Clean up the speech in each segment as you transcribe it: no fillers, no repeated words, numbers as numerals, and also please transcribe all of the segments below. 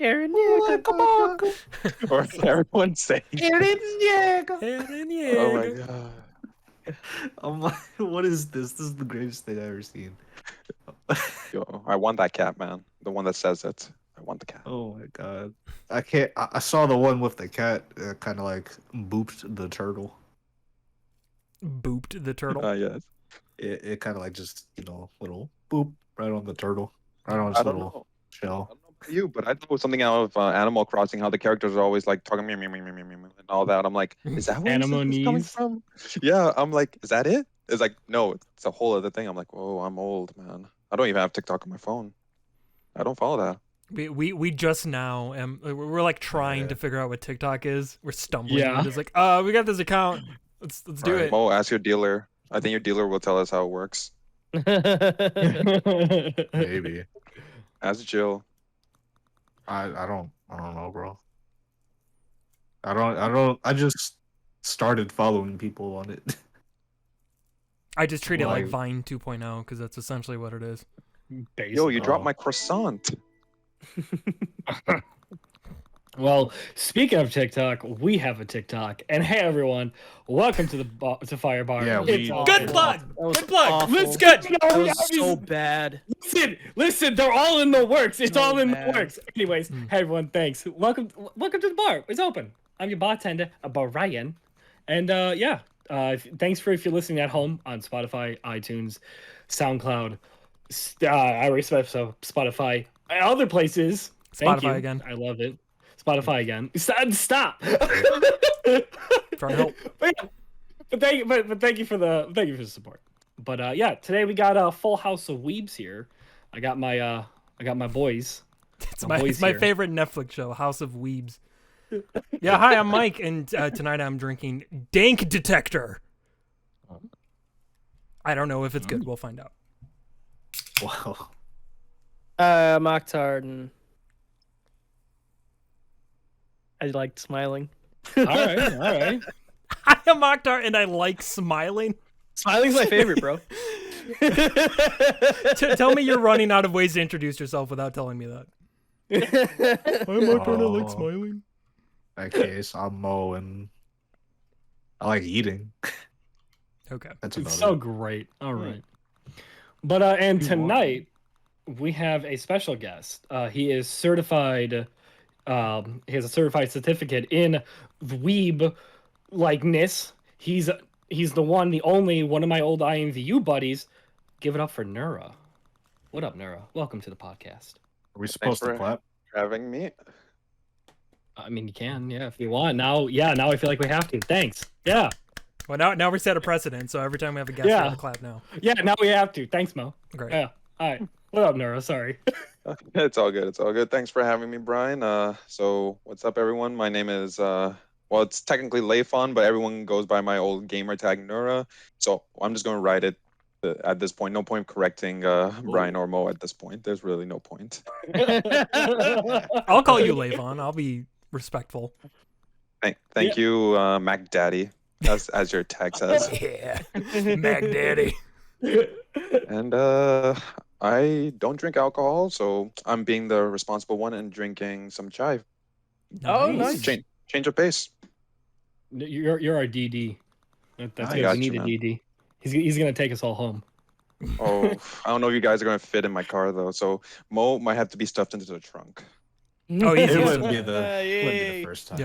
Eren Yeager. Or everyone saying. Eren Yeager. Oh my god. I'm like, what is this? This is the greatest thing I've ever seen. Yo, I want that cat, man. The one that says it. I want the cat. Oh my god. I can't. I saw the one with the cat kind of like booped the turtle. Booped the turtle. Yes. It kind of like just, little boop right on the turtle. Right on its I don't little know. shell. I don't know about you, but I thought it was something out of Animal Crossing, how the characters are always like talking meow, meow, meow, meow, meow, meow, and all that. I'm like, is that where Animal this is coming knees. from? Yeah, I'm like, is that it? It's like, no, it's a whole other thing. I'm like, whoa, I'm old, man. I don't even have TikTok on my phone. I don't follow that. We just now we're like trying to figure out what TikTok is. We're stumbling. Yeah. We're just like, we got this account. Let's do Right. it. Mo, ask your dealer. I think your dealer will tell us how it works. Maybe. Ask Jill. I don't know, bro. I just started following people on it. I just treat it like Like- Vine 2.0 because that's essentially what it is. Yo, you dropped Oh. my croissant. Well, speaking of TikTok, we have a TikTok, and hey everyone, welcome to to Fyre Bar. Yeah, It's we- awful. Good plug. was Good plug. awful. Let's good. That was so bad. Listen, they're all in the works. It's So all in bad. the works. Anyways, hey everyone, thanks. Welcome to the bar. It's open. I'm your bartender, Brian, and thanks if you're listening at home on Spotify, iTunes, SoundCloud. I respect Spotify, other places. Thank you. Spotify again. I love it. Spotify again. Stop. Trying to help. But thank you for the support. But today we got a full house of weebs here. I got my boys. It's My boys my here. favorite Netflix show, House of Weebs. Yeah, hi, I'm Mike, and tonight I'm drinking Dank Detector. I don't know if it's good. We'll find out. Wow. Octard, and I liked smiling. All right. I am Mokhtar, and I like smiling. Smiling's my favorite, bro. Tell me you're running out of ways to introduce yourself without telling me that. I'm Mokhtar, and I like Oh. smiling. In that case, I'm Mo, and I like eating. Okay. That's It's about so it. great. All right. But and tonight we have a special guest. He is certified. He has a certified certificate in weeb likeness. He's the one, the only one of my old IMVU buddies. Give it up for Nura. What up, Nura? Welcome to the podcast. Are we supposed to for- clap? Having me. I mean, you can, yeah, if you want. Now I feel like we have to. Thanks. Yeah, Well, now we set a precedent, so every time we have a guest, Yeah. we have to clap now. yeah. Now we have to. Thanks, Mo. Great. Yeah. All right. What up, Nura? Sorry. It's all good. It's all good. Thanks for having me, Brian. So what's up, everyone? My name is well, it's technically Layfon, but everyone goes by my old gamer tag Nura. So I'm just going to write it at this point. No point correcting Brian or Mo at this point. There's really no point. I'll call you Layvon. I'll be respectful. Thank you, Mac Daddy, as your tag says. Yeah. Mac Daddy. And I don't drink alcohol, so I'm being the responsible one and drinking some chai. Oh, nice. Change of pace. You're our DD. That's I good. got We you, need a man. DD. He's gonna take us all home. Oh, I don't know if you guys are going to fit in my car, though. So Mo might have to be stuffed into the trunk. Oh, he's It used wouldn't to be that. the first time.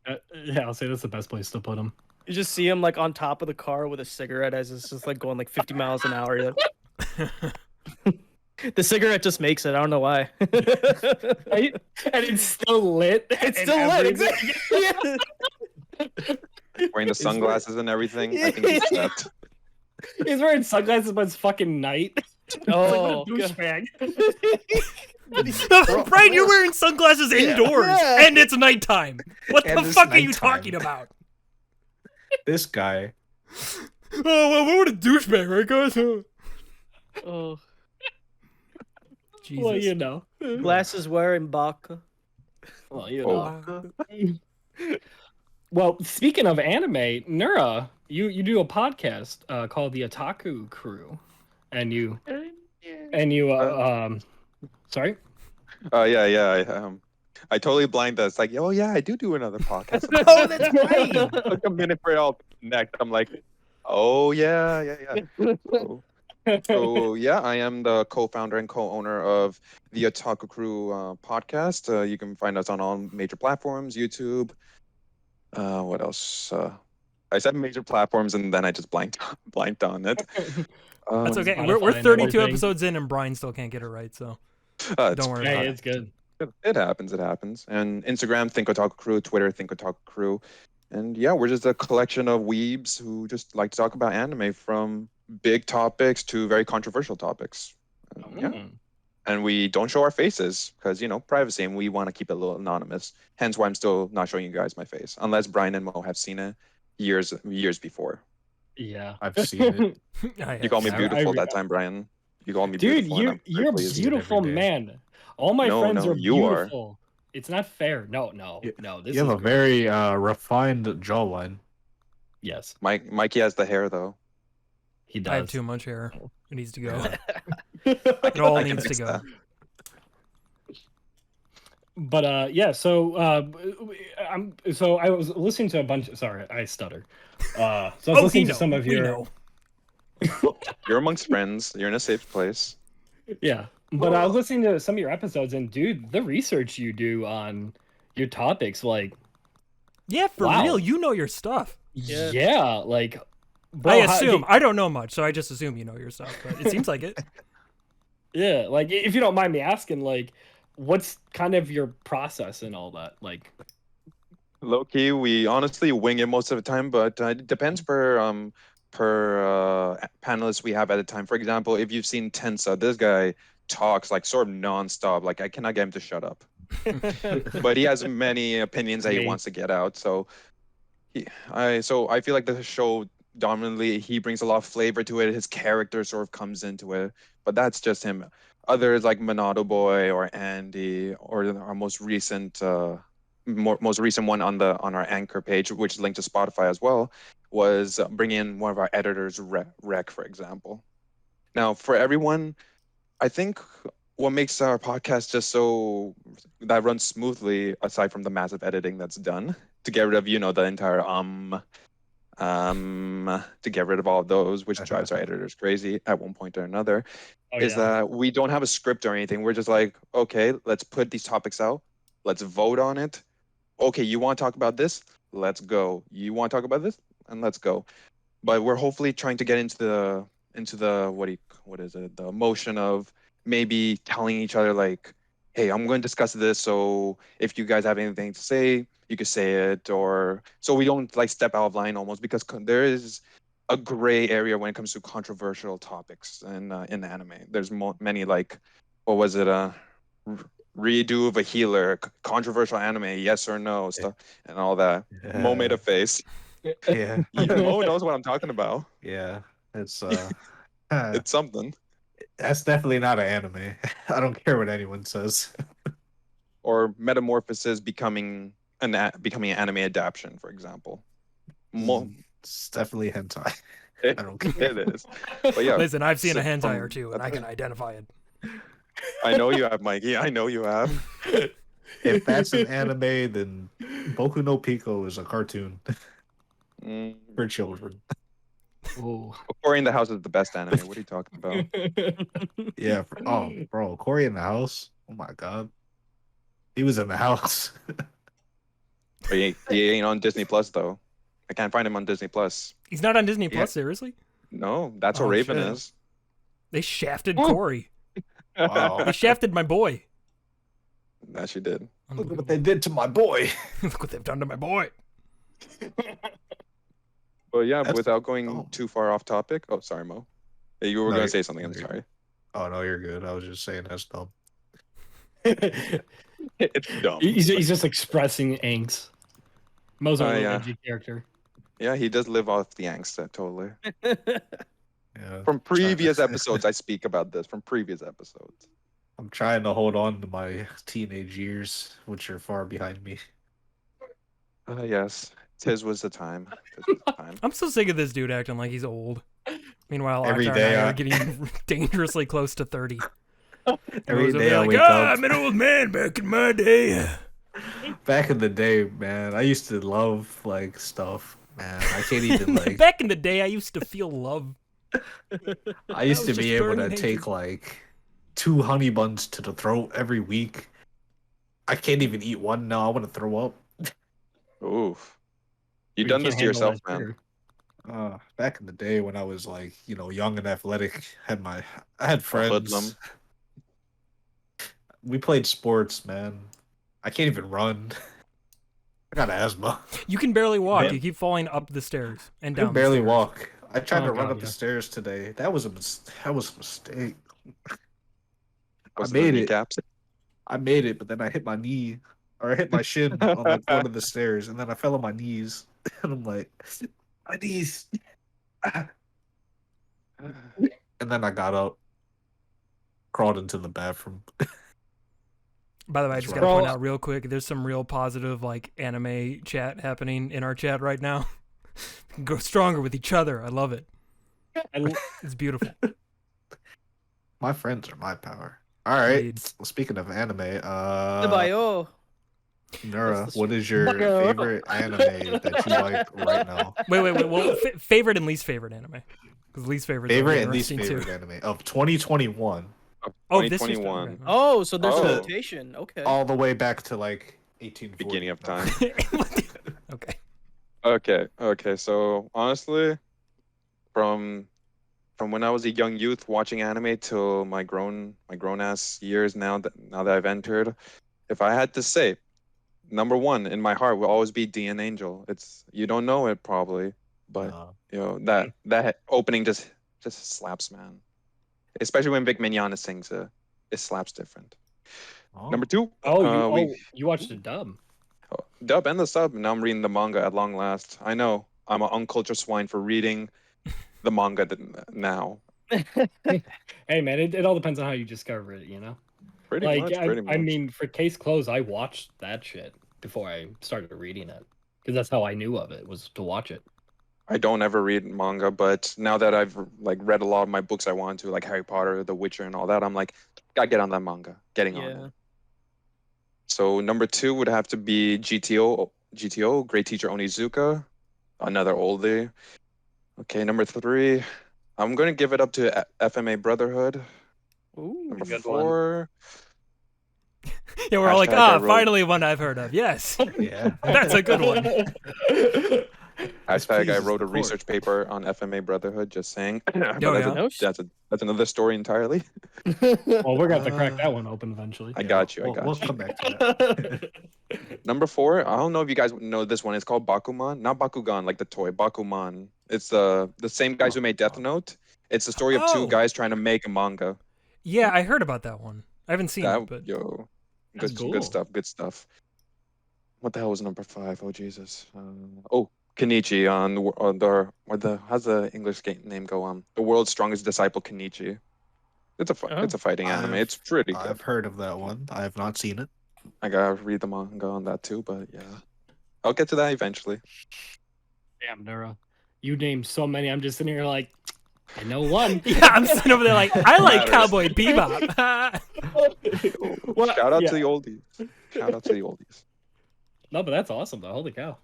Yeah. Yeah, I'll say that's the best place to put him. You just see him like on top of the car with a cigarette as it's just like going like 50 miles an hour. You're like, the cigarette just makes it. I don't know why. Right? And it's still lit. It's and still lit. everything. Exactly. Wearing the sunglasses and everything. I think he's set. He's wearing sunglasses, but it's fucking night. Oh, Like, what a douchebag. Brian, you're wearing sunglasses indoors, Yeah. and it's nighttime. What And the it's fuck are you nighttime. talking about? This guy. Oh, well, what a douchebag, right, guys? Oh, Jesus. Well, you know. glasses wearing Baka. Well, you Oh. know. Well, speaking of anime, Nura, you do a podcast called the Otaku Crew, and you sorry. Yeah. I totally blind us. Like, oh yeah, I do another podcast. Oh, that's right. Took a minute for it all to connect. I'm like, oh yeah. So yeah, I am the co-founder and co-owner of the Otaku Crew podcast. You can find us on all major platforms, YouTube. What else? I said major platforms and then I just blanked on it. That's okay. Spotify We're and 32 everything. episodes in, and Brian still can't get it right. So It's don't worry Hey, about it's good. It happens. And Instagram, Think Otaku Crew. Twitter, Think Otaku Crew. And yeah, we're just a collection of weebs who just like to talk about anime, from big topics to very controversial topics. Yeah. And we don't show our faces because, privacy, and we want to keep it a little anonymous. Hence why I'm still not showing you guys my face, unless Brian and Mo have seen it years before. Yeah. I've seen it. You called me I- beautiful I- that time, Brian. You called me Dude, beautiful. and I'm very you're a pleased. beautiful every day. man. All my No, friends no, are you are. beautiful. It's not fair. No. You- This You have is a great. very refined jawline. Yes, Mikey has the hair though. he does. I have too much hair. It needs to go. I It all I can needs to fix go. that. But yeah, so I was listening to a bunch. Sorry, I stutter. So I was Oh, listening he to know. some of We your. know. You're amongst friends. You're in a safe place. Yeah, but I was listening to some of your episodes, and dude, the research you do on your topics, like, Yeah, for Wow. real. You know your stuff. yeah, like, bro, I how- assume. I don't know much, so I just assume you know your stuff. But it seems like it. yeah, like, if you don't mind me asking, like, what's kind of your process and all that, like. Low key, we honestly wing it most of the time, but it depends per panelist we have at a time. For example, if you've seen Tensa, this guy talks like sort of nonstop. Like I cannot get him to shut up. But he has many opinions that he Me. wants to get out. So I feel like the show dominantly he brings a lot of flavor to it. His character sort of comes into it, but that's just him. Others like Monado Boy or Andy or our most recent one on our Anchor page, which is linked to Spotify as well, was bringing in one of our editors, Rec, for example. Now, for everyone, I think what makes our podcast just so that runs smoothly, aside from the massive editing that's done to get rid of, the entire to get rid of all of those, which drives our editors crazy at one point or another, Oh, is yeah. that we don't have a script or anything. We're just like, okay, let's put these topics out. Let's vote on it. Okay, you want to talk about this? Let's go. You want to talk about this? And let's go. But we're hopefully trying to get into the the motion of maybe telling each other like, hey, I'm going to discuss this, so if you guys have anything to say, you could say it, or so we don't like step out of line almost, because there is a gray area when it comes to controversial topics in anime. There's many, like, what was it, redo of a healer, controversial anime, yes or no, stuff, and all that. Mo made a face. Yeah. Mo knows what I'm talking about. Yeah. It's It's something. that's definitely not an anime. I don't care what anyone says. Or Metamorphosis becoming an anime adaptation, for example. It's definitely hentai. It, I don't care. it is. But yeah, Listen, I've seen a so hentai from- or two, and I can identify it. I know you have, Mikey. I know you have. If that's an anime, then Boku no Pico is a cartoon Mm, for children. Ooh. Cory in the House is the best anime. What are you talking about? Yeah. Oh, bro, Cory in the House. Oh my god, he was in the house. He ain't on Disney Plus though. I can't find him on Disney Plus. He's not on Disney Yeah. Plus, seriously? No, that's Oh, what Raven shit. is. They shafted Ooh. Corey. Wow. They shafted my boy. That she did. Look what they did to my boy. Look what they've done to my boy. But yeah, That's- without going oh. too far off topic. Oh, sorry, Mo. You were No, going you're- to say something. I'm no, you're- sorry. Oh no, you're good. I was just saying that's dumb. It's dumb. he's just expressing angst. Mo's a Oh, little yeah. edgy character. Yeah, he does live off the angst, totally. Yeah. From previous episodes, I speak about this. From previous episodes. I'm trying to hold on to my teenage years, which are far behind me. Yes, tis was the time. Tis was the time. I'm so sick of this dude acting like he's old. Meanwhile, Every Arthur day and I I- are getting dangerously close to 30. Every Those will day be I like, wake "Ah, up. I'm an old man back in my day. Back in the day, man, I used to love like stuff. Man, I can't even like. Back in the day, I used to feel love. I used was to just be able to burning take hatred. like 2 honey buns to the throat every week. I can't even eat one now. I want to throw up. Oof. You You done can't this to handle yourself, that man. sugar. Back in the day when I was like, young and athletic, I had hoodlum. friends. We played sports, man. I can't even run. I got asthma. You can barely walk. Man. You keep falling up the stairs and I down. can barely the stairs. walk. I tried Oh, to run God, up the yeah. stairs today. That was a mistake. I Goes to the made it. kneecaps. I made it, but then I hit my knee, or I hit my shin on like one of the stairs, and then I fell on my knees, and I'm like, my knees. And then I got up, crawled into the bathroom. By the way, I That's just right. gotta point Bro. out real quick. There's some real positive like anime chat happening in our chat right now. We can go stronger with each other. I love it. It's beautiful. My friends are my power. All right. Indeed. Well, speaking of anime, Bio. Nura, That's the what is your favorite anime that you like right now? Wait. Well, favorite and least favorite anime. Because least favorite. Favorite and least favorite anime of 2021, Oh, this year's 2021. okay. Oh, so there's a Oh. rotation. Okay. all the way back to like 1840. Beginning of time. Okay. Okay. So honestly, from when I was a young youth watching anime till my grown ass years now that I've entered, if I had to say, number one in my heart will always be DN Angel. You don't know it probably, but that opening just slaps, man. Especially when Vic Mignogna sings it slaps different. Oh. Number two, You watched the dub. dub and the sub. Now I'm reading the manga at long last. I know I'm an uncultured swine for reading the manga now. Hey man, it all depends on how you discover it, Pretty Like much. I mean, for Case Closed, I watched that shit before I started reading it because that's how I knew of it, was to watch it. I don't ever read manga, but now that I've like read a lot of my books I want to, like Harry Potter, The Witcher, and all that, I'm like, gotta get on that manga. Getting on Yeah. it. So number two would have to be GTO, Great Teacher Onizuka, another oldie. Okay, number three, I'm gonna give it up to FMA Brotherhood. Ooh. Number good four, Yeah, we're all like, Hashtag I wrote- finally one I've heard of. Yes, Yeah. that's a good one. hashtag I pleases wrote the a court. research paper on FMA Brotherhood. Just saying. But Oh, that's, yeah? No that's another story entirely. Well, we're gonna have to crack that one open eventually. I got you. We'll come back to that. Number four, I don't know if you guys know this one. It's called Bakuman, not Bakugan, like the toy. Bakuman. It's the same guys who made Death Note. It's the story of Oh. two guys trying to make a manga. Yeah, I heard about that one. I haven't seen it, but That's cool. Good stuff. Good stuff. What the hell was number five? Oh Jesus. Kenichi how's the English name go on? The World's Strongest Disciple, Kenichi. It's a fighting anime. It's pretty good. I've heard of that one. I have not seen it. I gotta read the manga on that too, but yeah, I'll get to that eventually. Damn, Nura. You named so many. I'm just sitting here like, I know one. yeah, I'm sitting over there like, I like Matters. Cowboy Bebop. Well, Shout out yeah. to the oldies. Shout out to the oldies. No, but that's awesome though. Holy cow.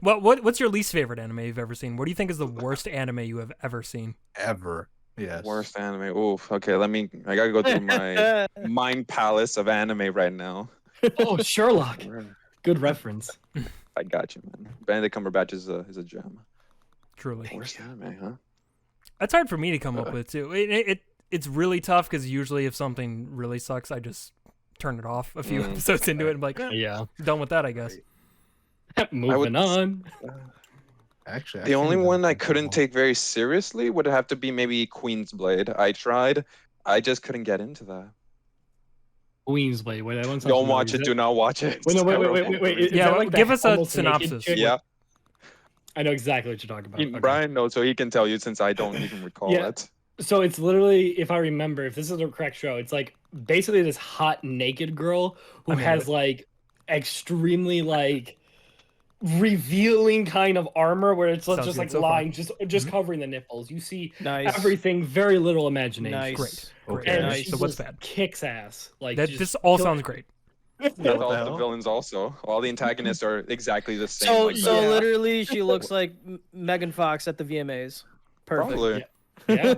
What's your least favorite anime you've ever seen? What do you think is the worst anime you have ever seen? Ever. Yes. Worst anime. Oof. Okay, I gotta go through my mind palace of anime right now. Oh, Sherlock. Good reference. I got you, man. Benedict Cumberbatch is a gem. Truly, Worst anime, huh? that's hard for me to come up with too. It's really tough because usually if something really sucks, I just turn it off a few episodes into it and be like, Yeah. done with that, I guess. Moving on. Actually, I The can't only even one I think of couldn't one. take very seriously would have to be maybe Queen's Blade. I tried. I just couldn't get into that. Queensblade. Wait, that one's Don't watch it. Do not watch it. Wait, no, It's wait. terrible. Is Yeah, that like give the us a almost naked synopsis. chick? Yeah. I know exactly what you're talking about. Okay. Brian knows, so he can tell you since I don't even recall Yeah. it. So it's literally, if I remember, if this is the correct show, it's like basically this hot naked girl who I'm into has it. like extremely like revealing kind of armor where it's Sounds just good like so far. lying, just covering the nipples. You see Nice. everything, very little imagination. Nice. Great. Okay. And And Nice. she so what's just bad? kicks ass. Like That just this all kill- sounds great. That's what all the the hell? villains also. All the antagonists are exactly the same. So like so that. Yeah. literally, she looks like Megan Fox at the VMAs. Perfect. Probably. Yeah.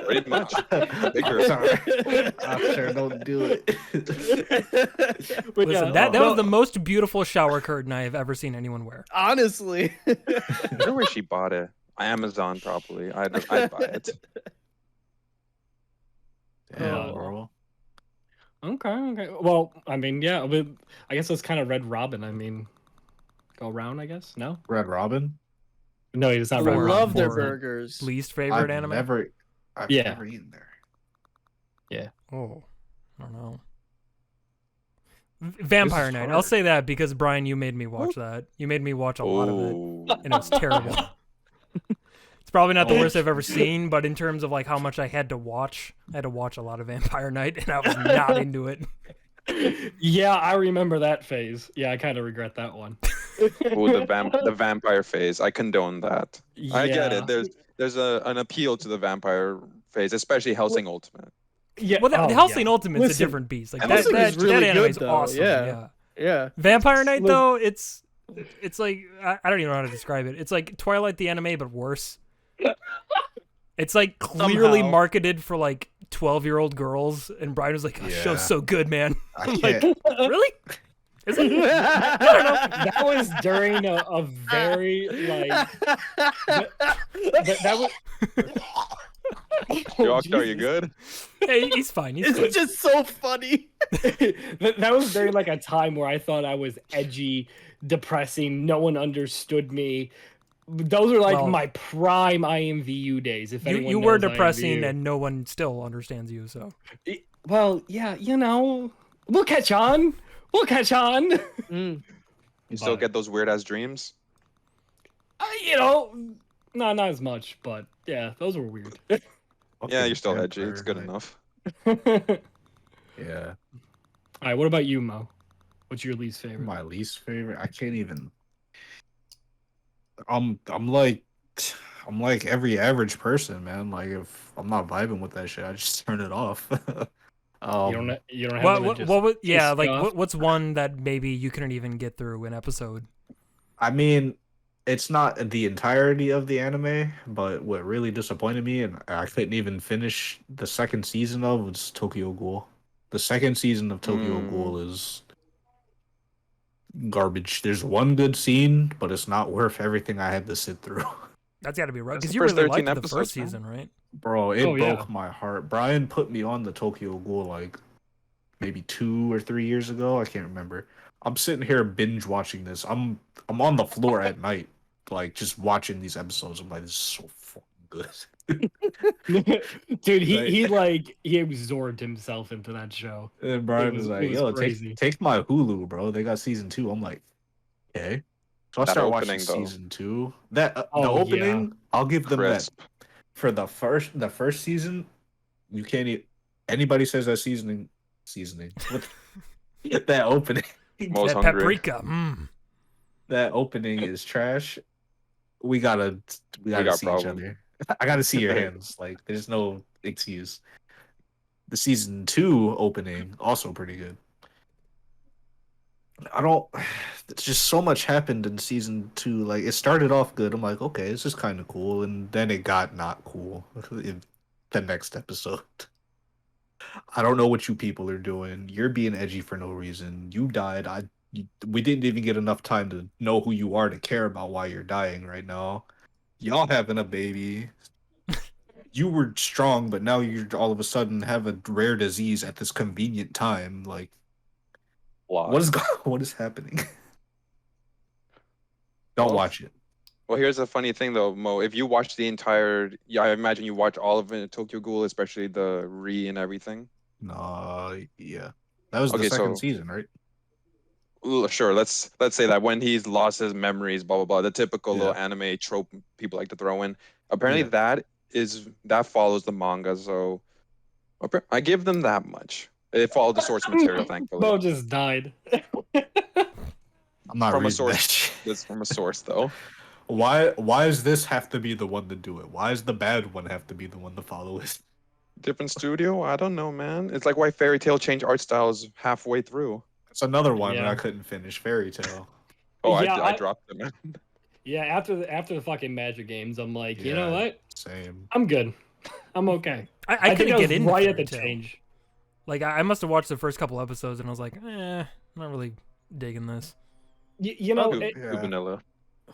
Pretty much. Bigger. I'm sure don't do it. But Listen, yeah, that was the most beautiful shower curtain I have ever seen anyone wear. Honestly. I wonder where she bought it. Amazon probably. I'd buy it. Damn, Oh. bro. Okay. Well, I mean, yeah, but I guess it's kind of Red Robin. I mean, go around, I guess. No, Red Robin. no, it's not I Red For- Robin. love their for burgers. Least favorite anime? I've Yeah. never eaten there. Oh, I don't know. Vampire is Night. I'll hard. say that because Brian, you made me watch that. You made me watch a lot of it, Oh. and it was terrible. It's probably not the Oh. worst I've ever seen, but in terms of like how much I had to watch a lot of Vampire Night, and I was not into it. Yeah, I remember that phase. Yeah, I kind of regret that one. Ooh, the vampire phase. I condone that. I get Yeah. it. There's an appeal to the vampire phase, especially Hellsing Ultimate. Yeah. Well, the oh, Hellsing yeah. Ultimate is a Listen, different beast. Like Hellsing that is really anime good, is though, awesome. yeah. Yeah. Vampire Night Look- though, it's like I don't even know how to describe it. It's like Twilight the anime but worse. It's like clearly Somehow. marketed for like 12-year-old girls, and Brian was like, "Oh, Yeah. show's so good, man." I I'm can't. like, really? Is it? That was during a very like that was. Yo, Oh, Octar, you Jesus. good? Hey, he's fine. He's It's fine. just so funny. That was during like a time where I thought I was edgy, depressing. No one understood me. Those are like Well, my prime IMVU days. If anyone You were knows depressing, IMVU. and no one still understands you. So Well, yeah, we'll catch on. We'll catch on. Mm. You still But- get those weird ass dreams? No, not as much, but yeah, those were weird. Yeah, you're still edgy. Vampire It's good Night. enough. All Yeah. right, what about you, Mo? What's your least favorite? My least favorite. I can't even. I'm like every average person, man. Like if I'm not vibing with that shit, I just turn it off. You don't have what would yeah piss like you off? what's one that maybe you couldn't even get through an episode? I mean, it's not the entirety of the anime, but what really disappointed me, and I couldn't even finish the second season of, was Tokyo Ghoul. The second season of Tokyo Ghoul is garbage. There's one good scene, but it's not worth everything I had to sit through. That's got to be right That's because the you first really 13 liked the episodes, first man. season, right? Bro, it Oh, yeah. broke my heart. Brian put me on the Tokyo Ghoul like maybe 2 or 3 years ago. I can't remember. I'm sitting here binge watching this. I'm on the floor at night, like just watching these episodes. I'm like, this is so fucking good. Dude, he absorbed himself into that show. And Brian was it like, was yo, crazy. take my Hulu, bro. They got season 2. I'm like, okay. So I That start watching opening, though. season 2. That the Oh, yeah. opening, I'll give them Crisp. that. For the first season, you can't anybody says that seasoning with that opening. Most That hungry. paprika. That opening is trash. We gotta got see problem. each other. I gotta see your hands. Like, there's no excuse. The season 2 opening also pretty good. It's just so much happened in season 2. Like, it started off good. I'm like, okay, this is kind of cool, and then it got not cool in the next episode. I don't know what you people are doing. You're being edgy for no reason. You died. We didn't even get enough time to know who you are to care about why you're dying right now. Y'all having a baby. You were strong, but now you all of a sudden have a rare disease at this convenient time. Like, what is happening? Don't Well, watch it. Well, here's a funny thing though, Mo. If you watch the entire, I imagine you watch all of it, Tokyo Ghoul, especially the re and everything. No, yeah, that was the Okay, second so- season, right? Sure, let's say that when he's lost his memories, blah blah blah, the typical Yeah. little anime trope people like to throw in. Apparently, Yeah. that follows the manga, so I give them that much. It followed the source material, thankfully. Mo just died. I'm not From a reading source. that shit. That's from a source, though. Why does this have to be the one to do it? Why does the bad one have to be the one to follow it? Different studio? I don't know, man. It's like why Fairy Tail changed art styles halfway through. It's another one Yeah. that I couldn't finish. Fairy Tale. Oh, Yeah, I dropped them. Yeah, after the fucking Magic games, I'm like, you know Yeah. what? Same. I'm good. I'm okay. I think couldn't I was get into right at Fairy the Tail. change. Like I must have watched the first couple episodes and I was like, I'm not really digging this. You know, Too Yeah. vanilla.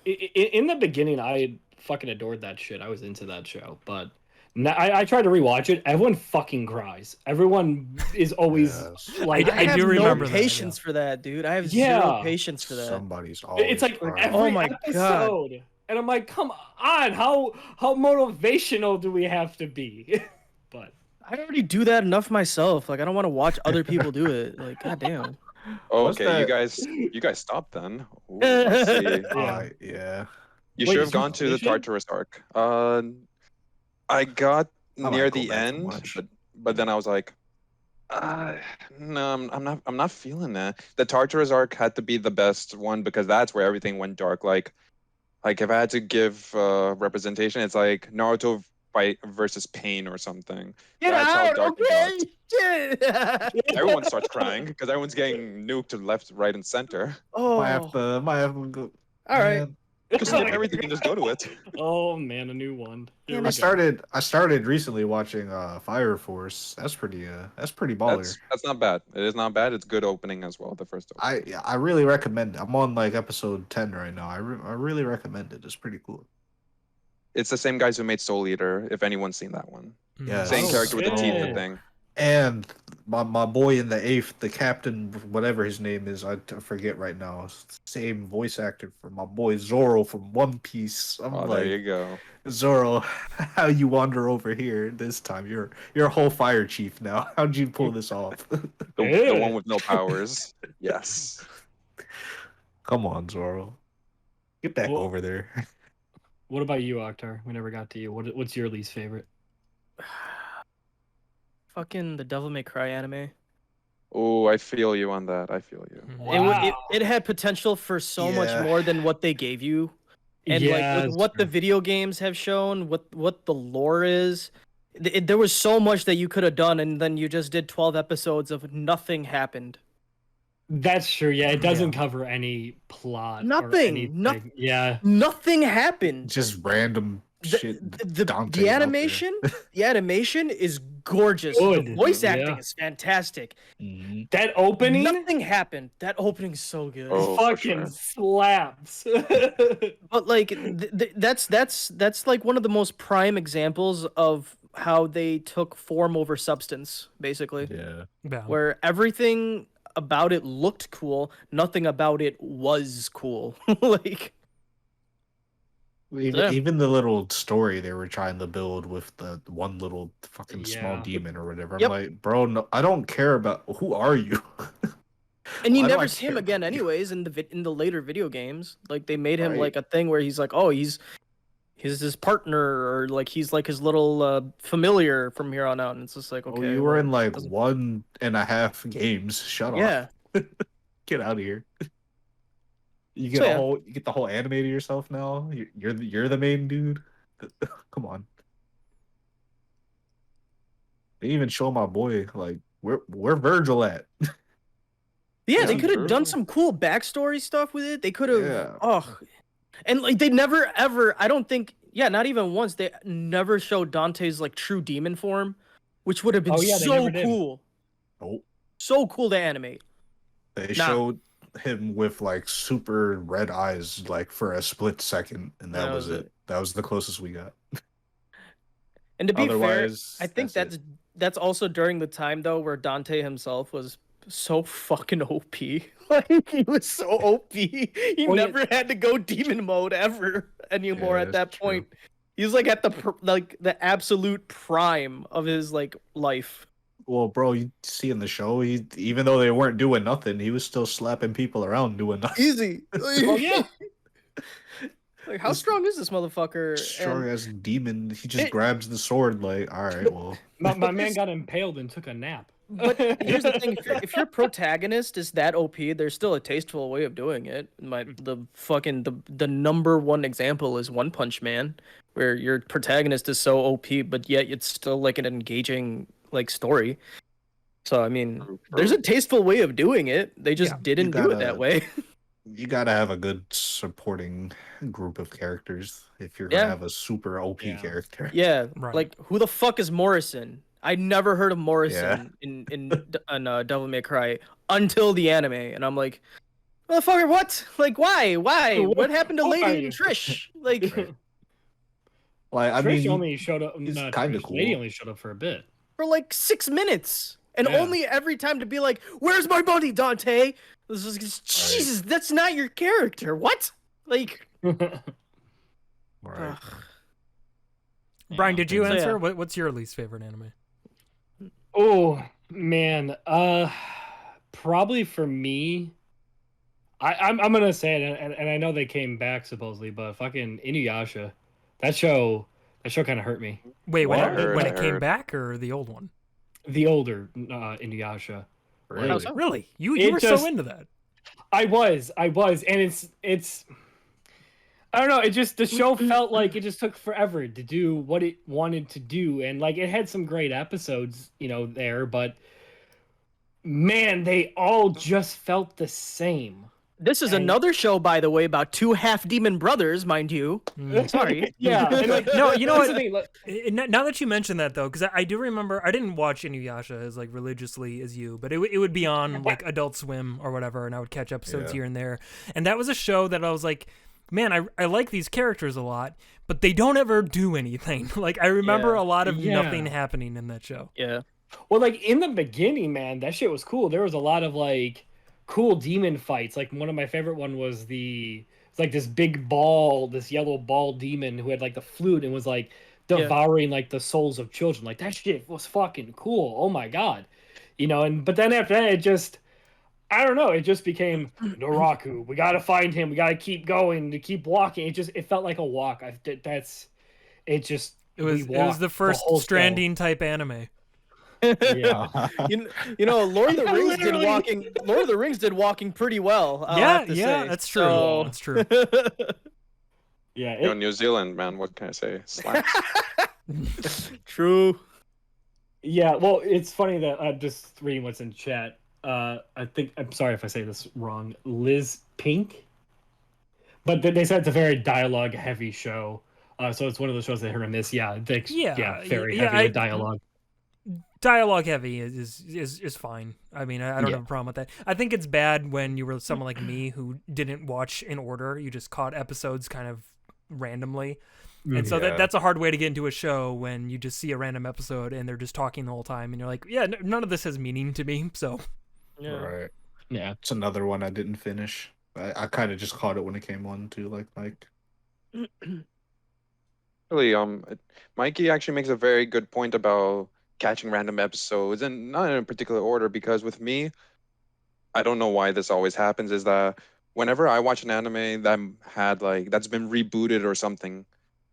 in the beginning, I fucking adored that shit. I was into that show, but now I tried to rewatch it. Everyone fucking cries. Everyone is always Yes. like, I have do no remember that, patience yeah. for that, dude. I have Yeah. zero patience for that. Somebody's always. it's like crying. every Oh my God. episode, and I'm like, come on, how motivational do we have to be? But I already do that enough myself. Like I don't want to watch other people do it. Like goddamn. Oh, What's okay, that? you guys stopped then. Ooh, let's see. Yeah. Yeah. You Wait, should did have you gone to the finish it? Tartarus arc. I got I near might go the back and end, watch. but then I was like, no, I'm not feeling that. The Tartarus arc had to be the best one because that's where everything went dark. Like if I had to give representation, it's like Naruto fight versus Pain or something. Get That's how out, dark it okay? got. Shit. Everyone starts crying because everyone's getting nuked left, right, and center. Might have Oh, to go. all right. Man, You can skip everything and just go to it. Oh man, a new one. Here Man, we I go. started recently watching Fire Force. That's pretty baller. That's not bad. It is not bad. It's good opening as well. The first opening. I really recommend it. I'm on like episode 10 right now. I really recommend it. It's pretty cool. It's the same guys who made Soul Eater. If anyone's seen that one, Yeah. same Oh, character with the teeth shit. thing. And my boy in the 8th, the captain, whatever his name is, I forget right now. Same voice actor for my boy Zoro from One Piece. I'm Oh, there you like, go. Zoro, how you wander over here this time? You're a whole fire chief now. How'd you pull this off? The one with no powers. Yes. Come on, Zoro. Get back Well- over there. What about you, Oktar? We never got to you. What's your least favorite? Fucking the Devil May Cry anime. Oh, I feel you on that. I feel you. Wow. It had potential for so much Yeah. more than what they gave you. And like Yeah, with it's what the true. video games have shown, what the lore is, there was so much that you could have done, and then you just did 12 episodes of nothing happened. That's true. Yeah, it doesn't Yeah. cover any plot. Or Nothing. anything. Yeah. Nothing happened. Just random shit. The Dante's out there. animation is gorgeous. The Good, voice acting yeah. is fantastic. Mhm. That opening Nothing happened. That opening's so good. Oh, for fucking sure. slaps. But like that's like one of the most prime examples of how they took form over substance, basically. Yeah. Yeah. Where everything about it looked cool, nothing about it was cool. Like Yeah. Even the little story they were trying to build with the one little fucking small Yeah. demon or whatever. Yep. I'm like, bro, no, I don't care about who are you. and you Why do never I see him care again about you? anyways in the later video games. Like they made him Right. like a thing where he's like, "Oh, he's his partner or like he's like his little familiar from here on out." And it's just like, Oh, okay, you were well, in like doesn't- 1.5 games. Shut Yeah. up. Get out of here. You get So, yeah. you get the whole anime to yourself now. You're the main dude. Come on. They even show my boy like where Virgil at. Yeah, they Yeah, could have done true. some cool backstory stuff with it. They could have, Yeah. oh, and like they never ever. I don't think, yeah, not even once. They never showed Dante's like true demon form, which would have been Oh, yeah, they so never did. cool, Oh, so cool to animate. they Nah. showed him with like super red eyes like for a split second, and that was it. That was the closest we got. And to be fair, Otherwise, I think that's it. that's also during the time though where Dante himself was so fucking OP. Like he was so OP. He Well, yeah. never had to go demon mode ever anymore Yeah, at that's that true. point. He was like at the absolute prime of his like life. Well, bro, you see in the show, even though they weren't doing nothing, he was still slapping people around doing nothing. Easy. Oh yeah. Like how strong is this motherfucker? Strong And as demon, he just It- grabs the sword like, all right, well, My man got impaled and took a nap. But here's the thing: if your protagonist is that OP, there's still a tasteful way of doing it. The number one example is One Punch Man, where your protagonist is so OP, but yet it's still like an engaging like story. So I mean, True, there's true. a tasteful way of doing it. They just Yeah, didn't do it that gotta- way. You gotta have a good supporting group of characters if you're Yeah. gonna have a super OP Yeah. character. Yeah, Right. like who the fuck is Morrison? I never heard of Yeah. Morrison in Devil May Cry until the anime, and I'm like, motherfucker, what? Like, why? What happened to Who are Lady you? and Trish? Like, Right. Like, I Trish mean, only showed up. it's Not kinda Trish, Lady cool. only showed up for a bit. for like 6 minutes, and Yeah. only every time to be like, "Where's my money, Dante?" This is Jesus. That's not your character. What? Like, right. ugh. Brian, did you So, answer? yeah. What's your least favorite anime? Oh man, probably for me, I'm gonna say it, and I know they came back supposedly, but fucking Inuyasha, that show kind of hurt me. Wait, when What? it, when I it came heard. back or the old one? The older Inuyasha. Really? How so? Really? You It were just- so into that. I was, and it's. I don't know. It just the show felt like it just took forever to do what it wanted to do, and like it had some great episodes, there, but man, they all just felt the same. This is And- another show, by the way, about 2 half-demon brothers, mind you. Mm. Sorry. Yeah, and like No, you know that's what? the thing, like, Now that you mention that though, because I do remember I didn't watch Inuyasha as like religiously as you, but it would be on like Adult Swim or whatever, and I would catch episodes Yeah. here and there. And that was a show that I was like, man, I like these characters a lot, but they don't ever do anything. Like I remember Yeah. a lot of Yeah. nothing happening in that show. Yeah. Well, like in the beginning, man, that shit was cool. There was a lot of like cool demon fights. Like one of my favorite one was it's like this big ball, this yellow ball demon who had like the flute and was like devouring like the souls of children. Like that shit was fucking cool. Oh my god, but then after that, it just, I don't know, it just became Noraku. We gotta find him. We gotta keep going, to keep walking. It felt like a walk. It was we it was walked the first whole show. Stranding type anime. Yeah. Lord of the Rings Literally. Lord of the Rings did walking pretty well. I'll Yeah, have to yeah, say. that's true. So- That's true. Yeah, You know, New Zealand, man. What can I say? Slaps. True. Yeah, well, it's funny that I'm just reading what's in chat. I think, I'm sorry if I say this wrong, Liz Pink. But they said it's a very dialogue-heavy show. So it's one of those shows that hit or miss. Yeah, very yeah, heavy with dialogue. Dialogue heavy is fine. I mean, I don't have a problem with that. I think it's bad when you were someone like me who didn't watch in order. You just caught episodes kind of randomly. And so Yeah. that's a hard way to get into a show when you just see a random episode and they're just talking the whole time and you're like, yeah, none of this has meaning to me. So Yeah. Right. Yeah. It's another one I didn't finish. I kind of just caught it when it came on too. Like Really, Mikey actually makes a very good point about catching random episodes and not in a particular order, because with me, I don't know why this always happens, is that whenever I watch an anime that's been rebooted or something,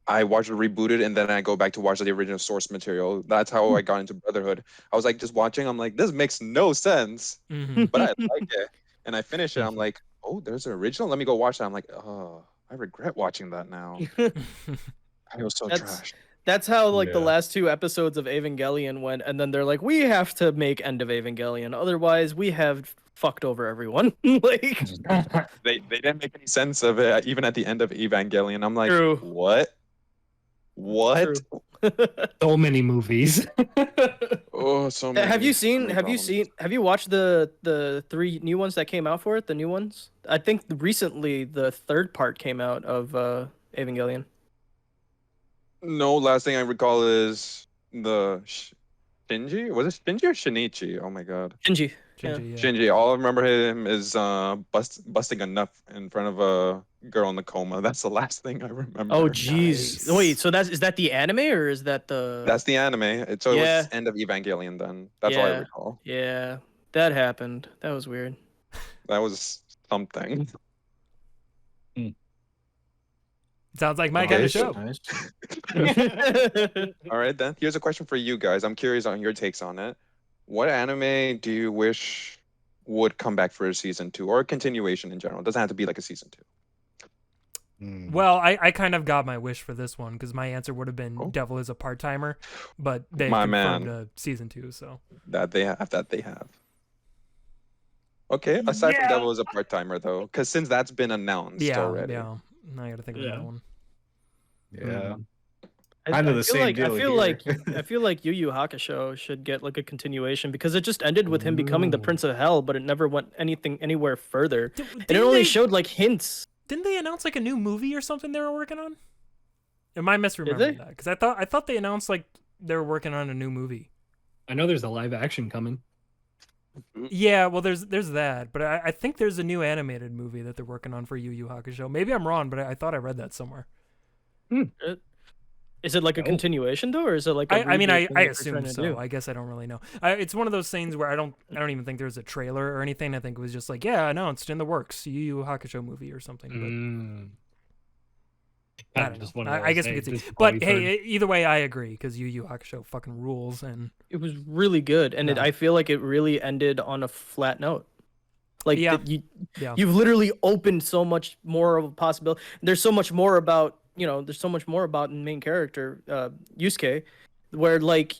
I watch it rebooted and then I go back to watch the original source material. That's how I got into Brotherhood. I was like just watching, I'm like, this makes no sense, mhm. but I like it. And I finish it, I'm like, oh, there's an original? Let me go watch that. I'm like, oh, I regret watching that now. I was so That's- trash. That's how like the Yeah. last 2 episodes of Evangelion went, and then they're like, we have to make End of Evangelion, otherwise we have fucked over everyone. Like, They didn't make any sense of it even at the end of Evangelion. I'm like, True. what? What? True. So many movies. Oh, so many. Have you so seen? many Have you problems. seen? Have you watched the 3 new ones that came out for it? The new ones. I think recently the 3rd part came out of Evangelion. No, last thing I recall is the Shinji. Was it Shinji or Shinichi? Oh my god. Shinji. Shinji, yeah. Shinji. All I remember him is busting a nut in front of a girl in the coma. That's the last thing I remember. Oh jeez. Nice. Wait, so is that the anime or is that the? That's the anime. So it Yeah. was end of Evangelion then. That's all I Yeah. recall. Yeah, that happened. That was weird. That was something. Sounds like my kind of show. Nice. All right, then. Here's a question for you guys. I'm curious on your takes on it. What anime do you wish would come back for a season 2 or a continuation in general? It doesn't have to be like a season 2. Well, I kind of got my wish for this one because my answer would have been Oh. Devil is a part-timer, but they My confirmed man. season 2, so. That they have. Okay, aside from Yeah. Devil is a part-timer though, because since that's been announced Yeah, already. yeah. Now I gotta think of Yeah. another one. Yeah. I Kinda the feel same like deal I feel here. like I feel like Yu Yu Hakusho should get like a continuation because it just ended with him becoming the Ooh. Prince of Hell, but it never went anywhere further. And it Didn't only they, showed like hints. didn't they announce like a new movie or something they were working on? Am I they? misremembering that? Because I thought they announced like they were working on a new movie. I know there's a live action coming. Yeah, well, there's that, but I think there's a new animated movie that they're working on for Yu Yu Hakusho. Maybe I'm wrong, but I thought I read that somewhere. Is it like a Oh. continuation though, or is it like? I mean, I reboot thing that they're assume trying to so. do? I guess I don't really know. It's one of those things where I don't even think there's a trailer or anything. I think it was just like, yeah, announced in the works, Yu Yu Hakusho movie or something. But I don't Just know. one of I those, guess we hey, could see. this is But what we've hey, heard. either way, I agree because Yu Yu Hakusho fucking rules. And It was really good, and Yeah. I feel like it really ended on a flat note. Like Yeah. you've literally opened so much more of a possibility. There's so much more about there's so much more about the main character, Yusuke, where like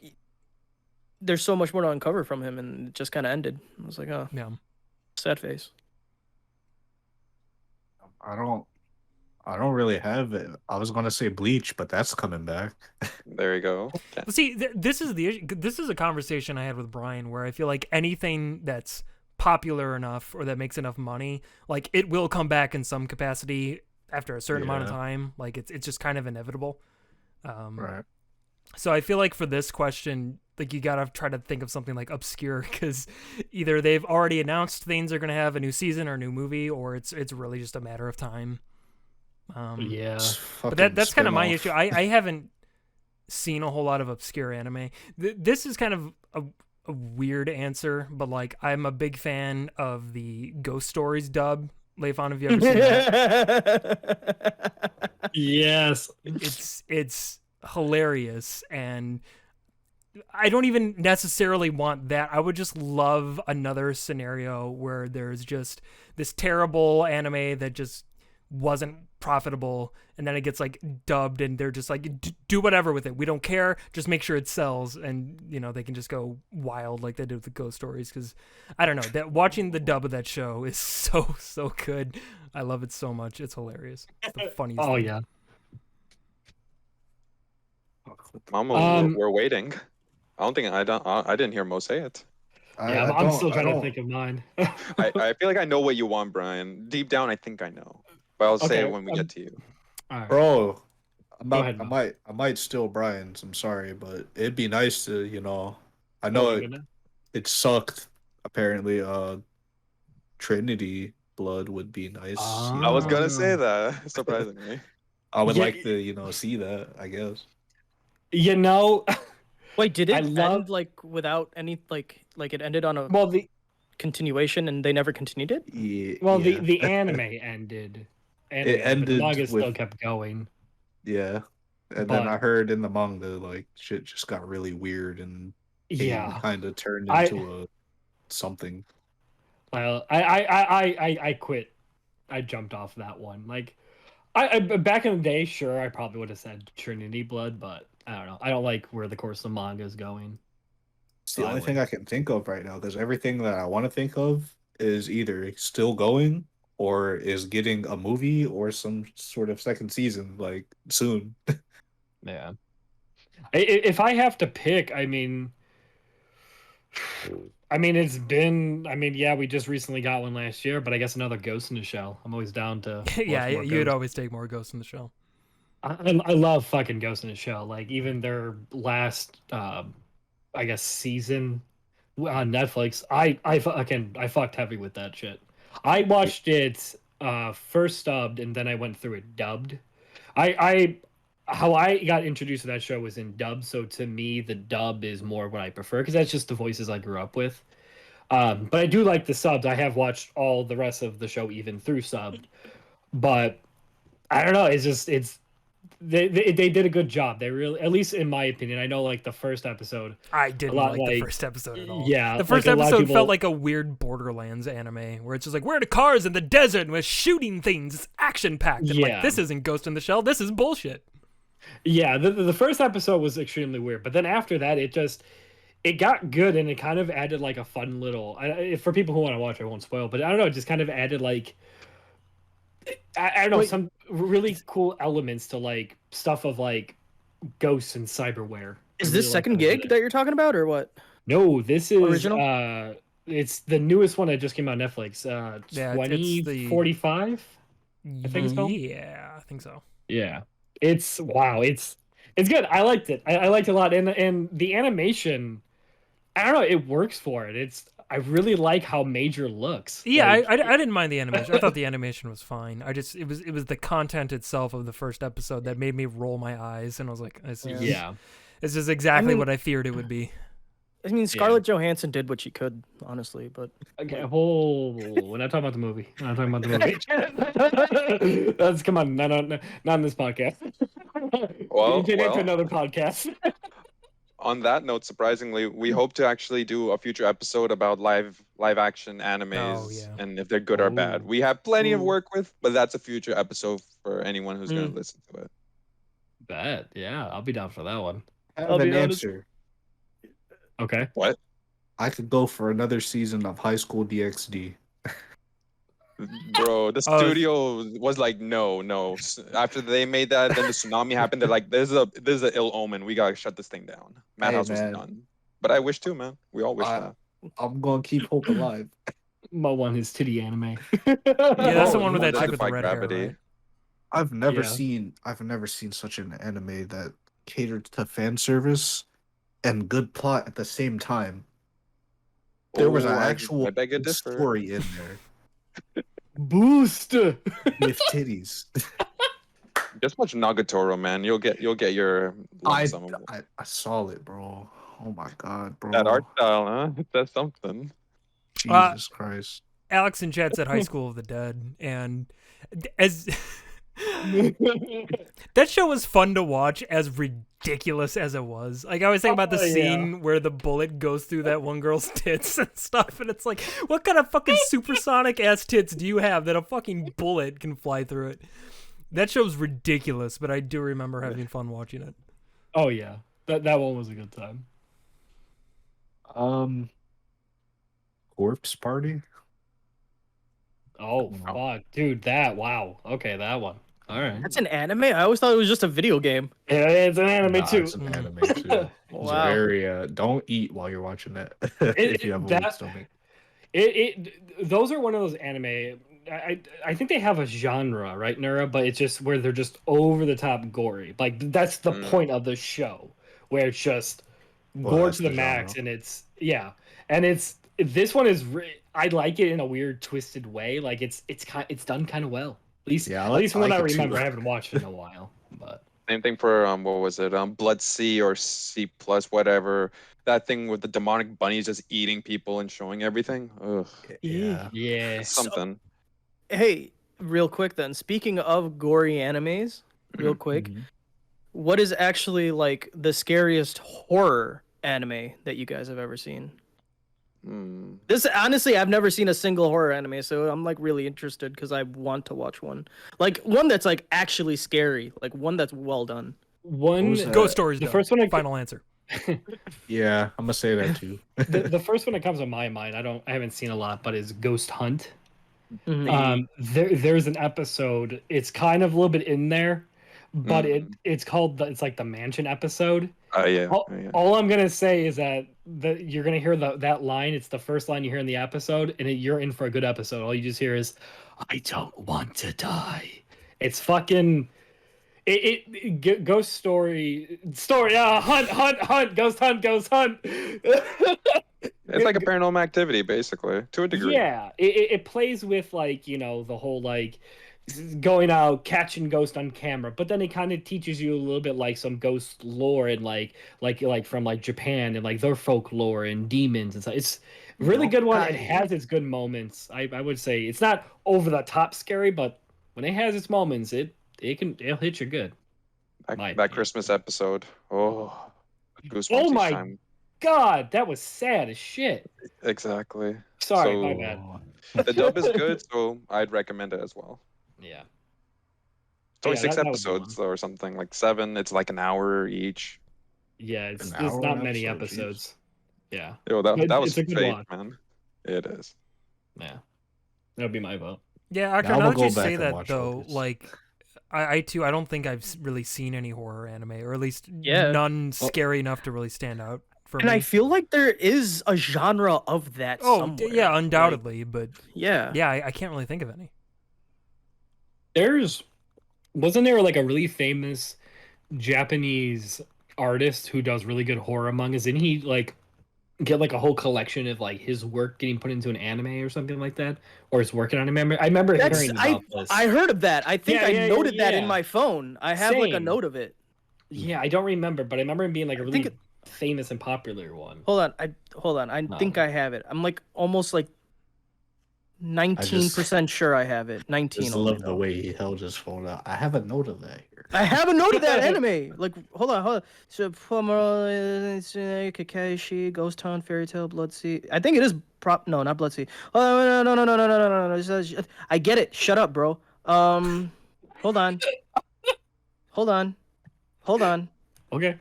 there's so much more to uncover from him, and it just kind of ended. I was like, oh, yeah. sad face. I don't really have it. I was gonna say Bleach, but that's coming back. There you go. Well, see, this is the issue. This is a conversation I had with Brian where I feel like anything that's popular enough or that makes enough money, like it will come back in some capacity after a certain amount of Yeah. time. Like it's just kind of inevitable. Right. So I feel like for this question, like you gotta try to think of something like obscure because either they've already announced things are gonna have a new season or a new movie, or it's really just a matter of time. Yeah. But that's kind of my issue. I haven't seen a whole lot of obscure anime. This is kind of a weird answer, but like I'm a big fan of the Ghost Stories dub. Layfon, have you ever seen that? Yes. It's hilarious, and I don't even necessarily want that. I would just love another scenario where there's just this terrible anime that just wasn't profitable, and then it gets like dubbed, and they're just like, do whatever with it. We don't care. Just make sure it sells, and they can just go wild like they did with the Ghost Stories. Because I don't know, that watching the dub of that show is so good. I love it so much. It's hilarious. It's the funniest. Oh thing. yeah. Mama, we're waiting. I didn't hear Mo say it. Yeah, I'm still trying to think of mine. I feel like I know what you want, Brian. Deep down, I think I know, but I'll say Okay, it when we get to you. All right. Bro, Go ahead, Mo. I might steal Brian's. I'm sorry, but it'd be nice to, I Oh, know my goodness. it sucked. Apparently, Trinity Blood would be nice. Ah. I was gonna say that, surprisingly. I would Yeah, like to, see that, I guess. Wait, did it I love- end like without any like it ended on a well the continuation and they never continued it? Yeah. the anime ended. But the ended manga still with- kept going. Yeah. And then I But- heard in the manga, like, shit just got really weird and Yeah. kind of turned I- into something. Well, I quit. I jumped off that one. Like, I back in the day, sure, I probably would have said Trinity Blood, but I don't know. I don't like where the course of manga is going. It's the I only would. thing I can think of right now because everything that I want to think of is either still going or is getting a movie or some sort of second season, like, soon. Yeah. If I have to pick, I mean, it's been. Yeah, we just recently got one last year, but I guess another Ghost in the Shell. I'm always down to. Yeah, watch more you'd Ghost. always take more Ghost in the Shell. I love fucking Ghost in the Shell. Like even their last, I guess season on Netflix. I fucked heavy with that shit. I watched it first subbed and then I went through it dubbed. How I got introduced to that show was in dub, so to me the dub is more what I prefer because that's just the voices I grew up with. But I do like the subs. I have watched all the rest of the show even through subbed, but I don't know. They did a good job. They really, at least in my opinion, I know like the first episode. I didn't lot like the like- first episode at all. Yeah, The first like, a lot of episode people- felt like a weird Borderlands anime where it's just like, we're in a cars in the desert and we're shooting things. It's action packed. And I'm like, Yeah. this isn't Ghost in the Shell. This is bullshit. Yeah, the first episode was extremely weird, but then after that, it got good, and it kind of added like a fun little. For people who want to watch, I won't spoil, but I don't know, it just kind of added like I don't know, some really cool elements to like stuff of like ghosts and cyberware. Is I this really second like gig that you're talking about, or what? No, this is Original? It's the newest one that just came out on Netflix. Yeah, it's the 2045. I think it's called. Yeah, I think so. Yeah, it's wow, it's good. I liked it. I liked it a lot, and the animation. I don't know, it works for it. I really like how Major looks. Yeah, Like, I didn't mind the animation. I thought the animation was fine. It was the content itself of the first episode that made me roll my eyes, and I was like, this is exactly what I feared it would be. I mean, Scarlett Johansson did what she could, honestly, but okay, we're not talking about the movie. We're not talking about the movie. Let's come on, not on this podcast. Well, Get into another podcast. On that note, surprisingly, we hope to actually do a future episode about live action animes and if they're good or bad. We have plenty of work with, but that's a future episode for anyone who's going to listen to it. Bet, yeah, I'll be down for that one. I have an answer. Okay. What? I could go for another season of High School DxD. Bro, the studio was like, no. After they made that, then the tsunami happened. They're like, this is an ill omen. We gotta shut this thing down. Madhouse was done. But I wish too, man. We all wish that. I'm gonna keep hope alive. Mo one is titty anime. Yeah, that's the one with that chick with the Defy red gravity. hair. Right? I've never seen such an anime that catered to fan service and good plot at the same time. There was an actual I beg to differ. story in there. Boost With titties. Just watch Nagatoro, man. You'll get your I some of it. saw it, bro. Oh my god, bro. That art style, huh? That's something. Jesus Christ. Alex in chat said High School of the Dead, and as that show was fun to watch, as ridiculous as it was. Like, I was thinking about the scene where the bullet goes through that one girl's tits and stuff, and it's like, what kind of fucking supersonic ass tits do you have that a fucking bullet can fly through it? That show's ridiculous, but I do remember having fun watching it. Oh yeah, that one was a good time. Corpse Party. Oh fuck, dude, okay, that one. All right, that's an anime. I always thought it was just a video game. Yeah, it's an anime too. It's an anime too. It's very don't eat while you're watching that. If you have a weak stomach. Those are one of those anime. I think they have a genre, right, Nura? But it's just where they're just over the top gory. Like, that's the point of the show, where it's just gore to the max, and it's this one is. I like it in a weird, twisted way. Like, it's done kind of well. At least from what I remember. I haven't watched it in a while, but same thing for what was it? Blood C or C plus, whatever. That thing with the demonic bunnies just eating people and showing everything. Ugh. Yeah. Something. Hey, real quick then. Speaking of gory animes, real quick, what is actually like the scariest horror anime that you guys have ever seen? This honestly, I've never seen a single horror anime, so I'm like really interested because I want to watch one, like one that's like actually scary, like one that's well done. Ghost Stories. The first one. Final answer. Yeah, I'm gonna say that too. the first one that comes to my mind, I haven't seen a lot, but is Ghost Hunt. There's an episode. It's kind of a little bit in there, but it's called it's like the mansion episode. All I'm gonna say is that you're gonna hear that line. It's the first line you hear in the episode, and you're in for a good episode. All you just hear is, "I don't want to die." It's fucking. Ghost story. Hunt. Ghost hunt. It's like a Paranormal Activity, basically, to a degree. Yeah, it plays with like the whole like going out catching ghosts on camera, but then it kind of teaches you a little bit like some ghost lore and like from like Japan and like their folklore and demons and stuff. It's a really good one. It has its good moments. I would say it's not over the top scary, but when it has its moments, it'll hit you good. That Christmas episode. Oh, goosebumps. Oh my god, that was sad as shit. Exactly. Sorry, my bad. The dub is good, so I'd recommend it as well. Yeah. It's only Yeah, six that would be episodes one. or something, like 7. It's like an hour each. Yeah, it's An there's hour not an many episode, jeez. episodes. Yeah, Yo, But that was it's a good fate, watch. man. It is. Yeah, that would be my vote. Yeah, actually, I'ma now that go you back say and that watch though, Lotus. like, I too, I don't think I've really seen any horror anime, or at least Yeah. none scary enough to really stand out for And me. I feel like there is a genre of that somewhere. yeah, undoubtedly, but Yeah. yeah, I can't really think of any. Wasn't there like a really famous Japanese artist who does really good horror mangas? Didn't he like get like a whole collection of like his work getting put into an anime or something like that, or his work in anime? I remember hearing about this. I heard of that. I think Yeah, I yeah, noted that in yeah. my phone. I have like a Same. note of it. Yeah, I don't remember, but I remember him being like a think really famous and popular one. Hold on. I think I have it. I'm like almost like 19% sure I have it. 19. Just only, love the though. way he held his phone out. I have a note of that here. I have a note of that anime. Like, hold on. So, Kakashi, Ghost Town, Fairy Tale, Blood Sea. I think it is No, not Blood Sea. Oh, no. I get it. Shut up, bro. Hold on. Okay.